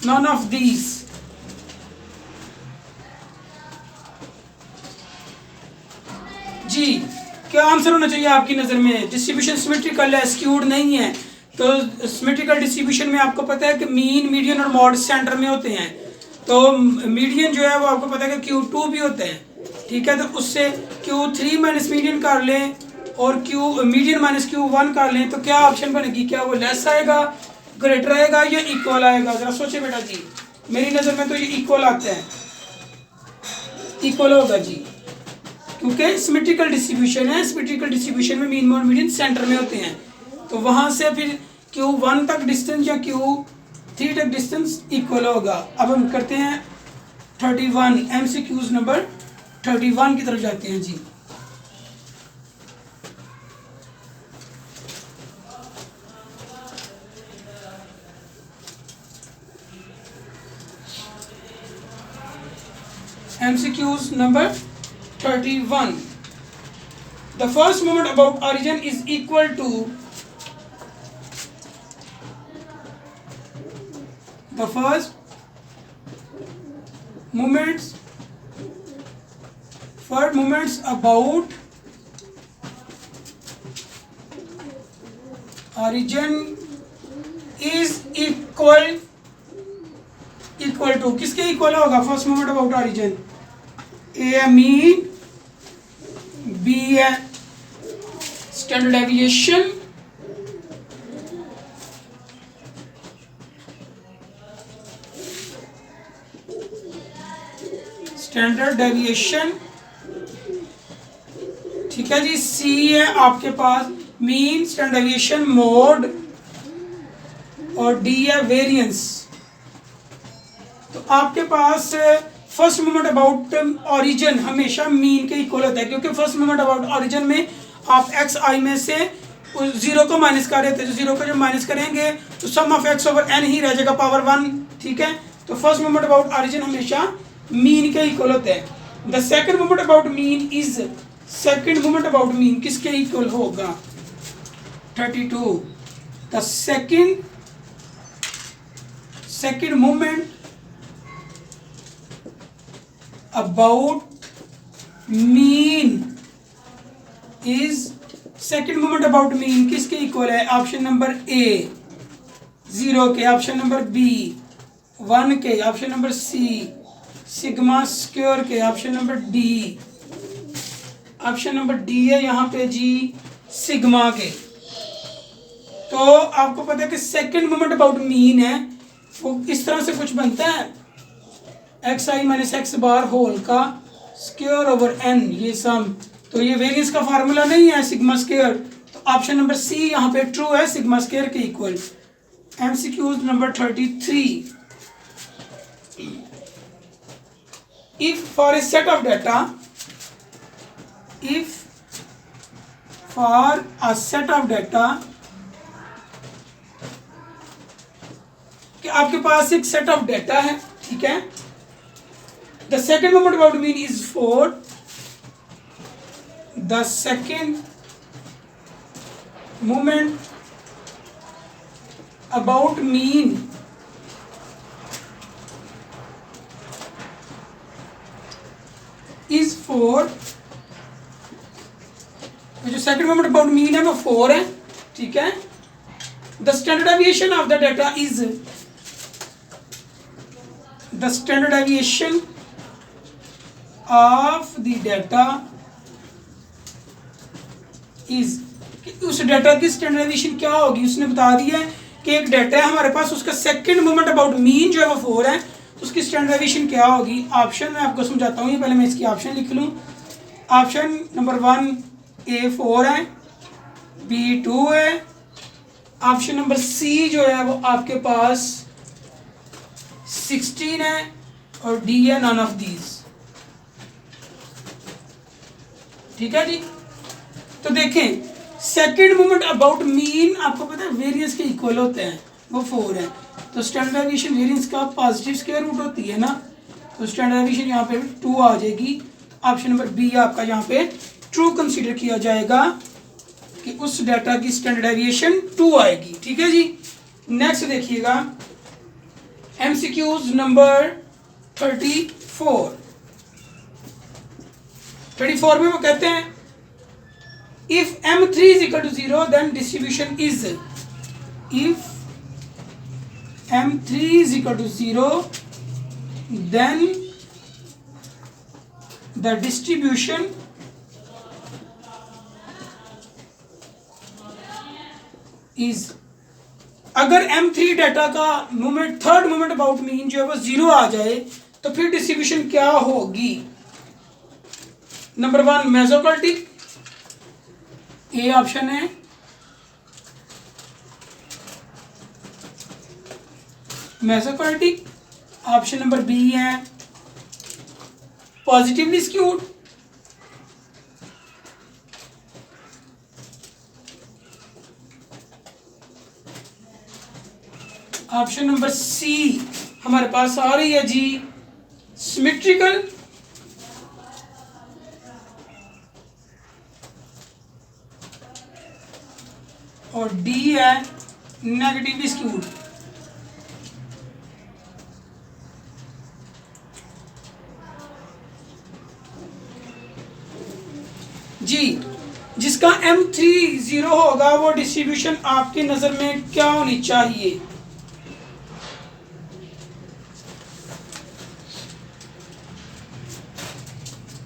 none of these. जी क्या आंसर होना चाहिए आपकी नज़र में? डिस्ट्रीब्यूशन सिमेट्रिकल है, स्क्यूड नहीं है। तो सिमेट्रिकल डिस्ट्रीब्यूशन में आपको पता है कि मीन, मीडियन और मॉड सेंटर में होते हैं। तो मीडियन जो है वो आपको पता है कि Q2 भी होते हैं, ठीक है। तो उससे Q3 माइनस मीडियन कर लें और मीडियन माइनस Q1 कर लें, तो क्या ऑप्शन बनेगी? क्या वो लेस आएगा, ग्रेटर आएगा या इक्वल आएगा? जरा सोचे बेटा जी, मेरी नज़र में तो ये इक्वल आता है, इक्वल होगा जी, क्योंकि सिमेट्रिकल डिस्ट्रीब्यूशन है। सिमेट्रिकल डिस्ट्रीब्यूशन में मीन और मीडियन सेंटर में होते हैं, तो वहाँ से फिर Q1 तक डिस्टेंस या Q3 तक डिस्टेंस इक्वल होगा। अब हम करते हैं 31, MCQs नंबर 31 की तरफ जाते हैं जी। MCQs number 31. The first moment about origin is equal to the first moments about origin is equal to किसके इक्वल होगा? फर्स्ट मोमेंट अबाउट ऑरिजिन, ए है मीन, बी है स्टैंडर्ड डेविएशन, ठीक है जी। सी है आपके पास मीन, स्टैंडर्ड डेविएशन, मोड, और डी है वेरिएंस। तो आपके पास फर्स्ट मोमेंट अबाउट ओरिजिन हमेशा मीन के इक्वल होता है, क्योंकि फर्स्ट मोमेंट अबाउट ओरिजिन में आप एक्स आई में से उस जीरो को माइनस कर रहे थे, तो जीरो को जब माइनस करेंगे तो sum of X over N ही रह जाएगा पावर 1, ठीक है। तो फर्स्ट मोमेंट अबाउट ओरिजिन हमेशा मीन के इक्वल होते हैं। The second moment about mean is, second moment about mean किसके इक्वल होगा? 32। The second moment about mean is, second moment about mean किसके इक्वल है? ऑप्शन नंबर ए 0 के, ऑप्शन नंबर बी 1 के, option number C sigma square के, option number D, option number D है यहाँ पे जी सिग्मा के। तो आपको पता है कि सेकंड मोमेंट अबाउट मीन है वो इस तरह से कुछ बनता है, एक्स आई माइनस एक्स बार होल का स्क्वायर ओवर एन, ये सम। तो ये वेरिएंस का फार्मूला नहीं है सिग्मा स्क्वायर, तो ऑप्शन नंबर सी यहाँ पे ट्रू है, सिग्मा स्क्वायर के equal. MCQs number 33। If for a set of data, if for a set of data, कि आपके पास एक सेट ऑफ डेटा है, ठीक है। The second moment about mean is 4, the second moment about mean is 4, जो सेकंड मोमेंट अबाउट मीन है वो 4 है, ठीक है। The standard deviation of the data is, the standard deviation of the data is, उस डेटा की स्टैंडर्ड डेविएशन क्या होगी? उसने बता दिया है कि एक डेटा है हमारे पास, उसका सेकंड मोमेंट अबाउट मीन जो है वो 4 है, तो उसकी स्टैंडर्ड डेविएशन क्या होगी? ऑप्शन मैं आपको समझाता हूँ, ये पहले मैं इसकी ऑप्शन लिख लूँ। ऑप्शन नंबर 1 ए 4 है, बी 2 है, ऑप्शन नंबर सी जो है वो आपके पास 16 है, और डी है नन ऑफ दीज, ठीक है जी। तो देखें सेकंड मोमेंट अबाउट मीन आपको पता है वेरिएंस के इक्वल होते हैं, वो 4 है, तो स्टैंडर्ड डेविएशन वेरिएंस का पॉजिटिव स्क्वायर रूट होती है ना, तो स्टैंडर्ड डेविएशन यहाँ पे 2 आ जाएगी। ऑप्शन नंबर बी आपका यहाँ पे ट्रू कंसीडर किया जाएगा कि उस डाटा की स्टैंडर्ड डेविएशन 2 आएगी, ठीक है जी। नेक्स्ट देखिएगा एमसीक्यूज नंबर 34। 34 में वो कहते हैं if m3 is equal to 0 then distribution is, if m3 is equal to 0 then the distribution is, अगर m3 डाटा का moment third moment about mean जो है वो 0 आ जाए तो फिर डिस्ट्रीब्यूशन क्या होगी? नंबर 1 मेसोकार्टिक, ए ऑप्शन है, मेसोकार्टिक, ऑप्शन नंबर बी है positively skewed, option number C हमारे पास आ रही है जी सिमेट्रिकल, और डी है नेगेटिवली स्क्यूड। जी जिसका m3 0 होगा वो डिस्ट्रीब्यूशन आपकी नजर में क्या होनी चाहिए?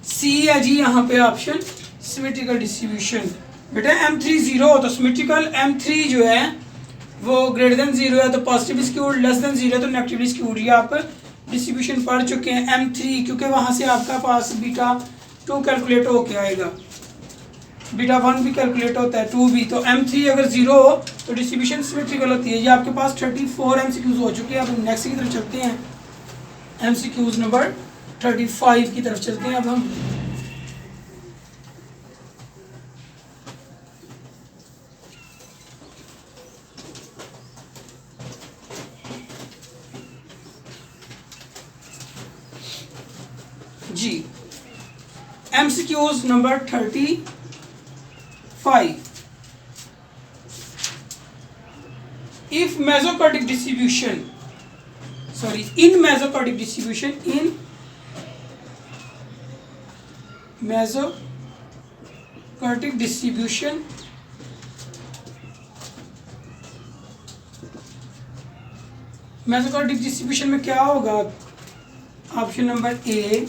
सी है जी यहाँ पे ऑप्शन सिमेट्रिकल डिस्ट्रीब्यूशन। बेटा m3 0 हो तो सिमेट्रिकल, m3 जो है वो ग्रेटर देन 0 है तो पॉजिटिव स्क्यूड, लेस देन 0 तो नेगेटिवली स्क्यूड। ये आप डिस्ट्रीब्यूशन पढ़ चुके हैं m3, क्योंकि वहाँ से आपका पास बीटा 2 कैलकुलेट होके आएगा। बीटा 1 भी कैलकुलेट होता है, 2 भी। तो M3 अगर 0 हो तो डिस्ट्रीब्यूशन सिमेट्रिकल होती है। ये आपके पास 34 MCQs हो चुके हैं। अब हम नेक्स्ट की तरफ चलते हैं, MCQs नंबर 35 की तरफ चलते हैं अब हम। जी, MCQs number 35। If mesocardic distribution, in mesocardic distribution, mesocardic distribution में क्या होगा? Option number A,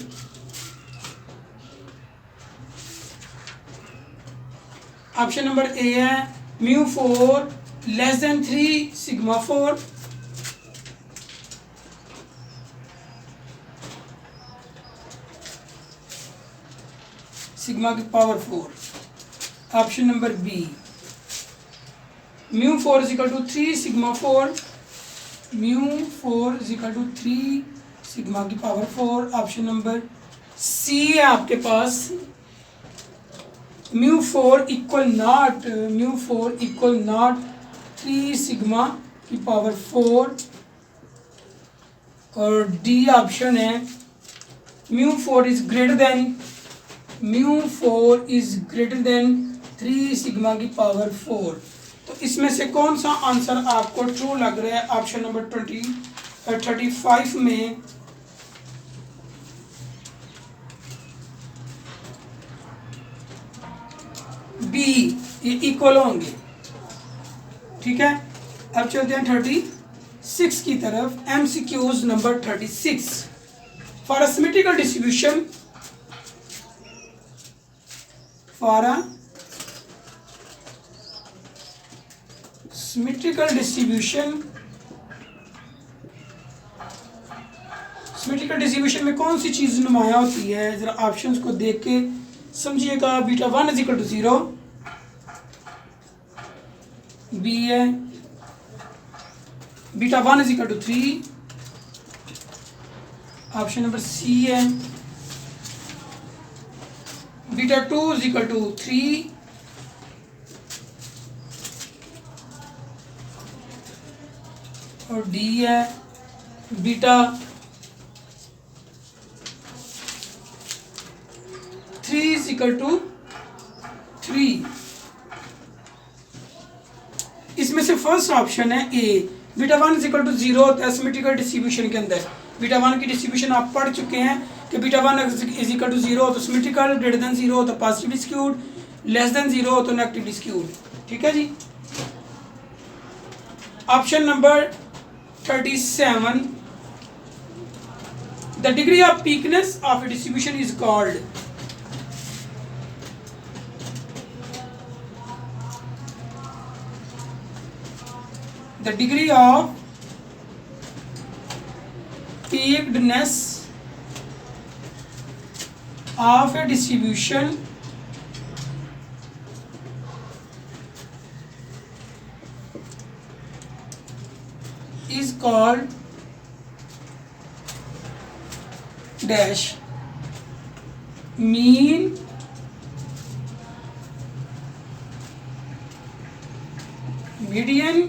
option number A है μ4 लेस देन 3 सिग्मा 4, सिग्मा की power 4। Option number B, μ4 is equal to 3 sigma 4, μ4 is equal to 3 sigma की पावर 4। ऑप्शन नंबर सी है आपके पास, μ4 इक्वल नॉट 3 सिग्मा की पावर 4। और डी ऑप्शन है μ4 इज ग्रेटर देन 3 सिग्मा की पावर 4। तो इसमें से कौन सा आंसर आपको ट्रू लग रहा है? ऑप्शन नंबर 35 में बी, ये इक्वल होंगे। ठीक है, अब चलते हैं 36 की तरफ। MCQs number 36। For a symmetrical distribution, symmetrical distribution में कौन सी चीज नुमाया होती है? जरा ऑप्शंस को देख के समझिएगा। Beta 1 is equal to 0, B है beta 1 is equal to 3, option number C है बीटा 2 इज इक्वल टू 3, और डी है बीटा 3 इज इक्वल टू 3। इसमें से फर्स्ट ऑप्शन है ए, बीटा 1 इज इक्वल टू 0 होता है सिमेट्रिकल डिस्ट्रीब्यूशन के अंदर। बीटा 1 की डिस्ट्रीब्यूशन आप पढ़ चुके हैं कि बीटा 1 इज इक्वल टू 0 हो तो सिमेट्रिकल, ग्रेटर देन 0 हो तो पॉजिटिवली स्क्यूड, लेस देन 0 हो तो नेगेटिवली स्क्यूड। ठीक है जी। Option number 37, the degree of weakness of a distribution is called. The degree of peakedness of a distribution is called dash, mean, median,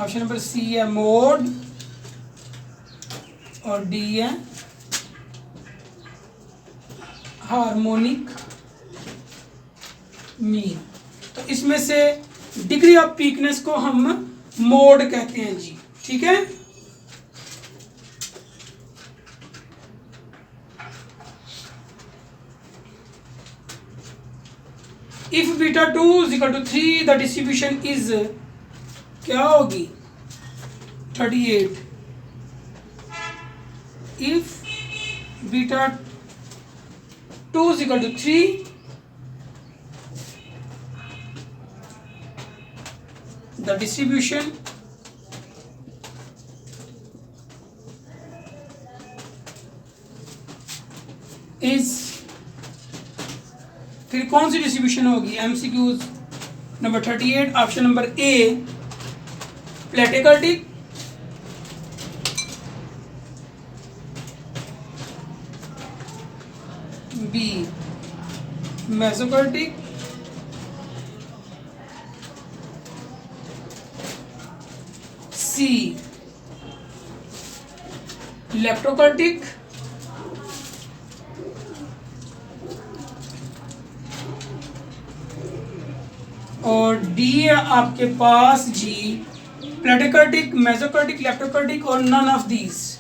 option number C है मोड, और डी है हार्मोनिक मीन। तो इसमें से डिग्री ऑफ वीकनेस को हम मोड कहते हैं जी। ठीक है, if beta 2 is equal to 3 the distribution is क्या होगी? 38। If beta 2 is equal to 3 the distribution is कौन सी डिस्ट्रीब्यूशन होगी? MCQs number 38 option number A platykurtic, B mesokurtic, C leptokurtic, और डी है आपके पास जी प्लेटेकर्टिक, मेसोकर्टिक, लेप्टोकर्टिक और none of these.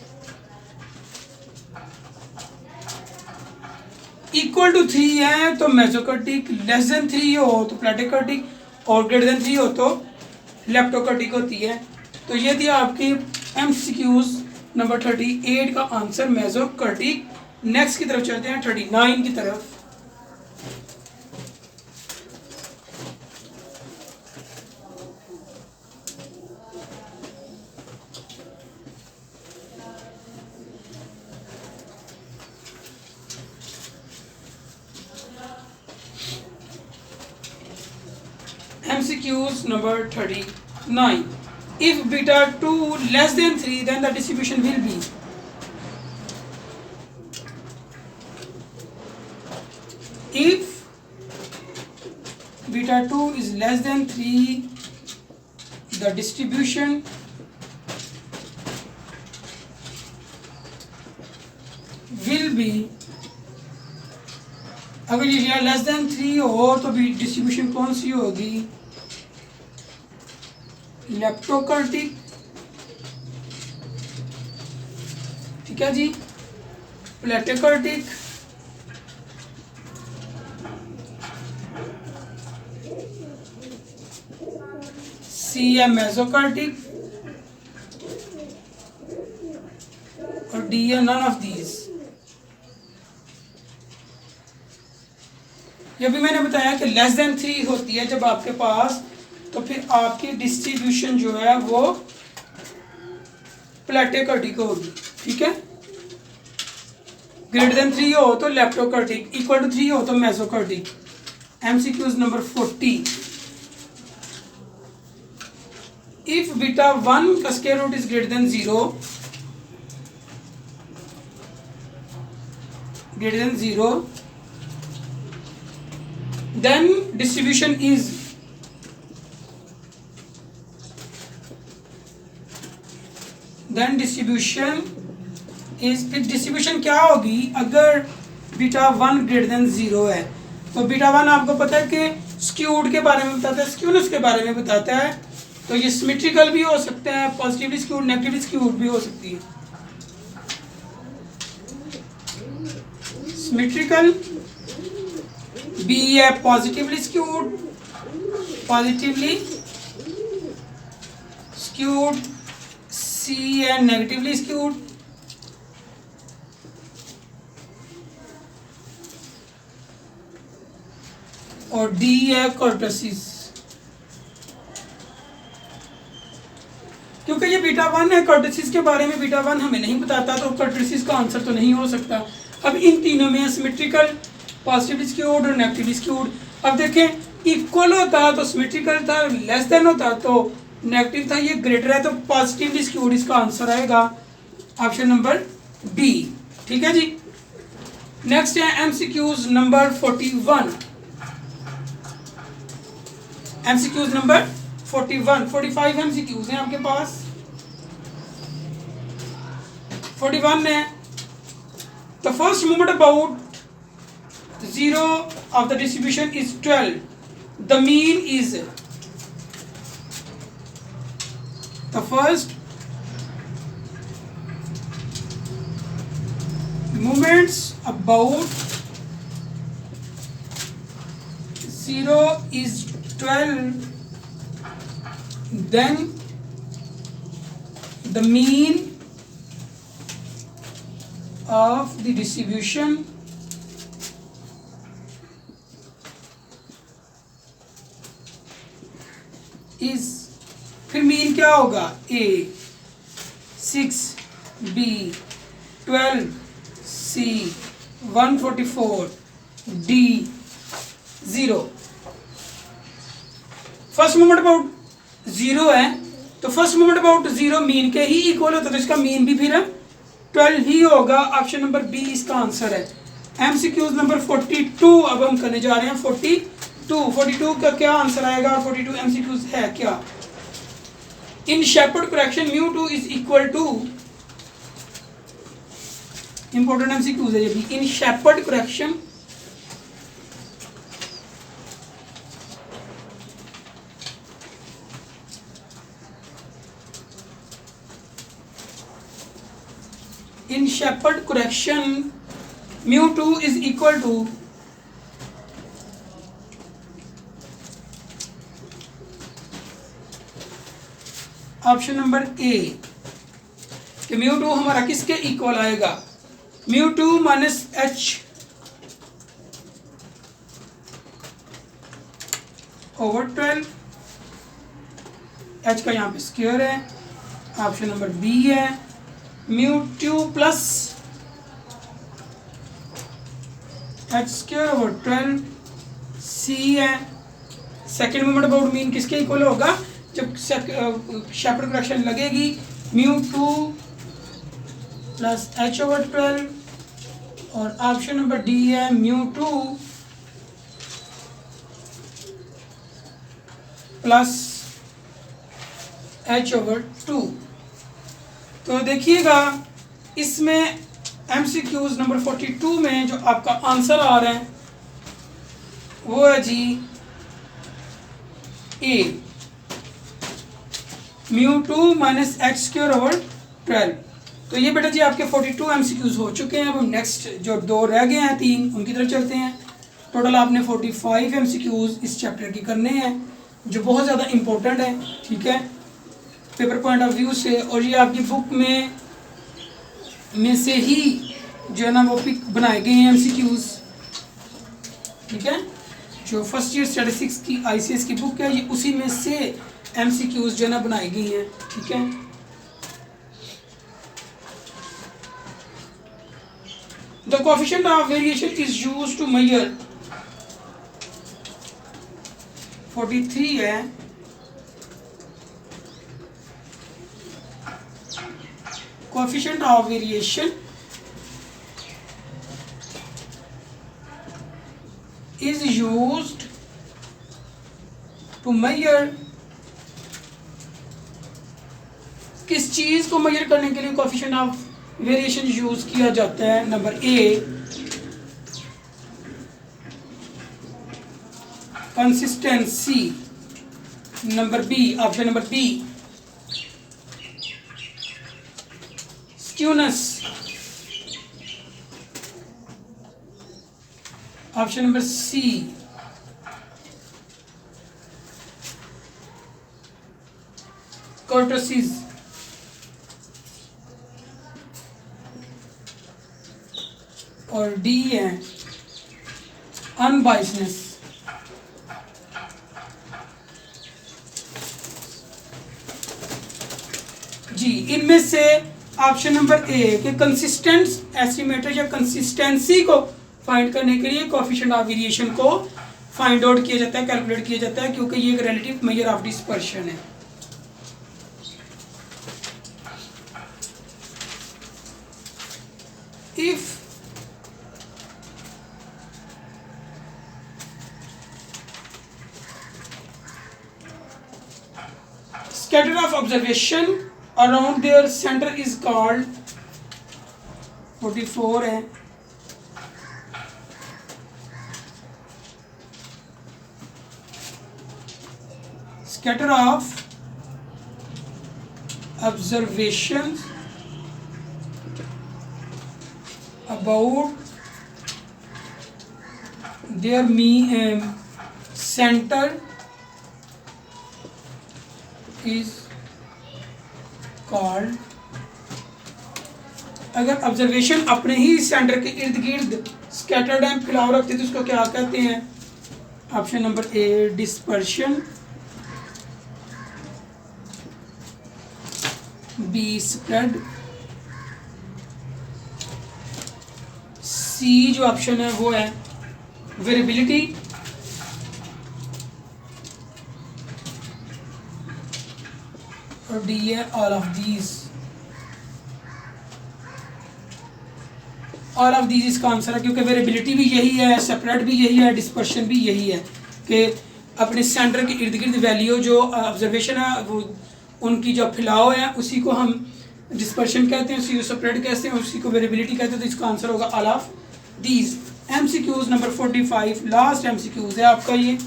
Equal to 3 है तो मेसोकर्टिक, लेस देन 3 हो तो प्लेटेकर्टिक और ग्रेटर देन 3 हो तो लेप्टोकर्टिक होती है। तो ये थी आपकी एमसीक्यूज नंबर 38 का आंसर मेसोकर्टिक। नेक्स्ट की तरफ चलते हैं 39 की तरफ। MCQs number 39. If beta 2 less than 3, then the distribution will be. If beta 2 is less than 3, the distribution will be. अगर ये लेस देन 3 हो तो भी डिस्ट्रीब्यूशन कौन सी होगी? लेप्टोकर्टिक, ठीक है जी, प्लेटेकर्टिक, सी है मेसोकर्टिक और डी है नन ऑफ दीज। ये भी मैंने बताया कि लेस देन 3 होती है जब आपके पास, तो फिर आपकी डिस्ट्रीब्यूशन जो है वो प्लेटेकर्टिक होगी, ठीक है। ग्रेटर देन 3 हो तो लेप्टोकर्टिक, इक्वल टू 3 हो तो mesokurtic. MCQs number 40। If beta 1 का square root is greater than 0, then distribution is फिर डिस्ट्रीब्यूशन क्या होगी अगर बीटा 1 ग्रेटर देन 0 है? तो बीटा 1 आपको पता है कि स्क्यूड के बारे में बताता है, स्क्यूनेस के बारे में बताता है। तो ये सिमेट्रिकल भी हो सकते हैं, पॉजिटिवली स्क्यूड, नेगेटिवली स्क्यूड भी हो सकती है। सिमेट्रिकल, बी है पॉजिटिवली स्क्यूड, सी है नेगेटिवली स्क्यूड, और डी है कर्टसिस। क्योंकि ये बीटा 1 है, कर्टसिस के बारे में बीटा 1 हमें नहीं बताता, तो कर्टसिस का आंसर तो नहीं हो सकता। अब इन तीनों में सिमेट्रिकल, पॉजिटिवली स्क्यूड और नेगेटिवली स्क्यूड। अब देखें इक्वल होता तो सिमेट्रिकल था, लेस देन होता तो नेगेटिव था, ये ग्रेटर है तो पॉजिटिवली स्क्यूड इसका आंसर आएगा ऑप्शन नंबर डी, ठीक है जी। नेक्स्ट है MCQs number 41। MCQs number 41, 45 MCQs हैं आपके पास। 41 है the first moment about 0 of the distribution is 12. The mean is the first moments about 0 is 12. Then the mean of the distribution is, फिर मीन क्या होगा? A 6, B 12, C 144, D 0। First moment about 0 है तो फर्स्ट मोमेंट अबाउट 0 मीन के ही इक्वल होता है, तो इसका मीन भी फिर 12 ही होगा। ऑप्शन नंबर बी इसका आंसर है। एमसीक्यूज नंबर 42 अब हम करने जा रहे हैं। 42 का क्या आंसर आएगा? 42 एमसीक्यूज है क्या? In Sheppard correction μ2 is equal to, important MCQs है ये भी। In Sheppard correction μ2 is equal to option number A कि μ2 हमारा किसके इक्वल आएगा? μ2 माइनस h ओवर 12। h का यहाँ पे स्क्वायर है। ऑप्शन नंबर बी है। μ2 प्लस h स्क्वायर ओवर 12 सी है। सेकेंड मोमेंट अबाउट मीन किसके इक्वल होगा? जब शेपर्ड करेक्शन लगेगी μ2 प्लस h ओवर 12 और ऑप्शन नंबर डी है μ2 प्लस h ओवर 2। तो देखिएगा इसमें एमसीक्यूज नंबर 42 में जो आपका आंसर आ रहा है वो है जी ए, μ2 माइनस h स्क्वायर ओवर 12। तो ये बेटा जी आपके 42 एमसीक्यूज हो चुके हैं। अब हम नेक्स्ट जो 2 रह गए हैं 3 उनकी तरफ चलते हैं। टोटल आपने 45 एमसीक्यूज इस चैप्टर के करने हैं जो बहुत ज़्यादा इम्पोर्टेंट है, ठीक है, पेपर पॉइंट ऑफ व्यू से। और ये आपकी बुक में से ही जो है ना वो पिक बनाए गए हैं एमसीक्यूज, ठीक है। जो फर्स्ट ईयर स्टैटिस्टिक्स की आईसीएस की बुक है ये उसी में से एमसीक्यूज जो है ना बनाई गई हैं, ठीक है। The coefficient of variation is used to measure 43 है। Coefficient of variation is used to measure, किस चीज को मेजर करने के लिए कोएफिशिएंट ऑफ वेरिएशन यूज किया जाता है? Number A consistency, number B option number B skewness, option number C kurtosis, और डी है अनबाइसनेस। जी इनमें से ऑप्शन नंबर ए के कंसिस्टेंट एस्टिमेटर या कंसिस्टेंसी को फाइंड करने के लिए कोएफिशिएंट ऑफ वेरिएशन को फाइंड आउट किया जाता है, कैलकुलेट किया जाता है, क्योंकि ये एक रिलेटिव मेजर ऑफ डिस्पर्शन है। If scatter of observation around their center is called 44 है। scatter of observations about their center is called, अगर ऑब्जर्वेशन अपने ही सेंटर के इर्द गिर्द स्कैटर्ड एंड फैलाव रखते तो उसको क्या कहते हैं? Option number A dispersion, B spread, C जो ऑप्शन है वो है वेरिएबिलिटी, और डी है all of these. All of these इसका आंसर है, क्योंकि वेरिएबिलिटी भी यही है, सेपरेट भी यही है, डिस्पर्शन भी यही है कि अपने सेंटर के इर्द गिर्द वैल्यू जो ऑब्जर्वेशन है वो उनकी जो फैलाव है उसी को हम डिस्पर्शन कहते हैं, उसी को सेपरेट कहते हैं, उसी को वेरिएबिलिटी कहते हैं। तो इसका आंसर होगा all of these. MCQs number 45 last MCQs है आपका ये।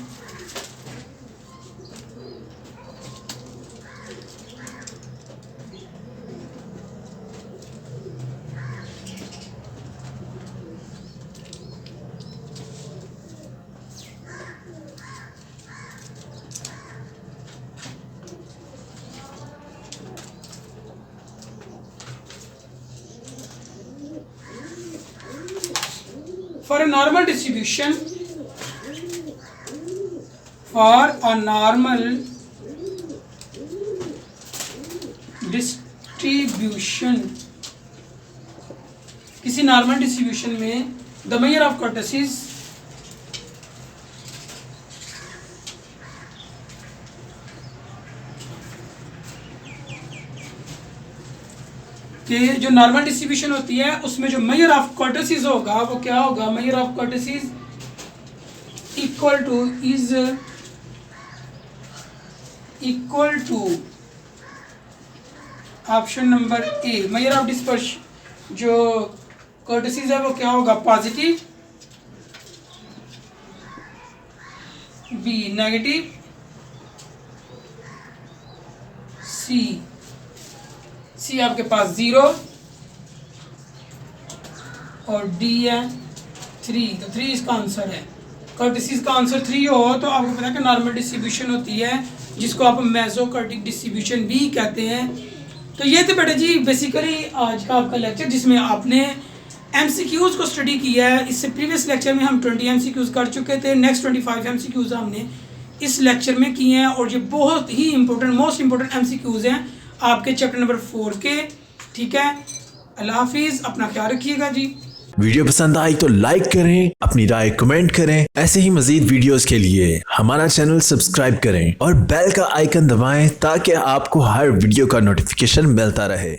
For a normal distribution, किसी नॉर्मल डिस्ट्रीब्यूशन में द मेजर ऑफ कर्टेसिस कि जो नॉर्मल डिस्ट्रीब्यूशन होती है उसमें जो मेजर ऑफ कर्टेसिस होगा वो क्या होगा? Measure of kurtosis equal to option number A. Measure of dispersion जो कर्टेसिस है वो क्या होगा? पॉजिटिव, बी नेगेटिव, सी आपके पास 0 और डी है 3। तो 3 इसका आंसर है। कर्टेसिस का आंसर 3 हो तो आपको पता है कि नॉर्मल डिस्ट्रीब्यूशन होती है जिसको आप मेसोकर्टिक डिस्ट्रीब्यूशन भी कहते हैं। तो ये तो बेटा जी बेसिकली आज का आपका लेक्चर जिसमें आपने MCQs को स्टडी किया है। इससे प्रीवियस लेक्चर में हम 20 MCQs कर चुके थे। नेक्स्ट 25 MCQs हमने इस लेक्चर में किए हैं और ये बहुत ही इंपॉर्टेंट मोस्ट इंपॉर्टेंट MCQs हैं आपके चैप्टर नंबर 4 के। ठीक है, अल्लाह हाफिज़, अपना ख्याल रखिएगा जी। वीडियो पसंद आई तो लाइक करें, अपनी राय कमेंट करें। ऐसे ही मजीद वीडियोस के लिए हमारा चैनल सब्सक्राइब करें और बेल का आइकन दबाएं ताकि आपको हर वीडियो का नोटिफिकेशन मिलता रहे।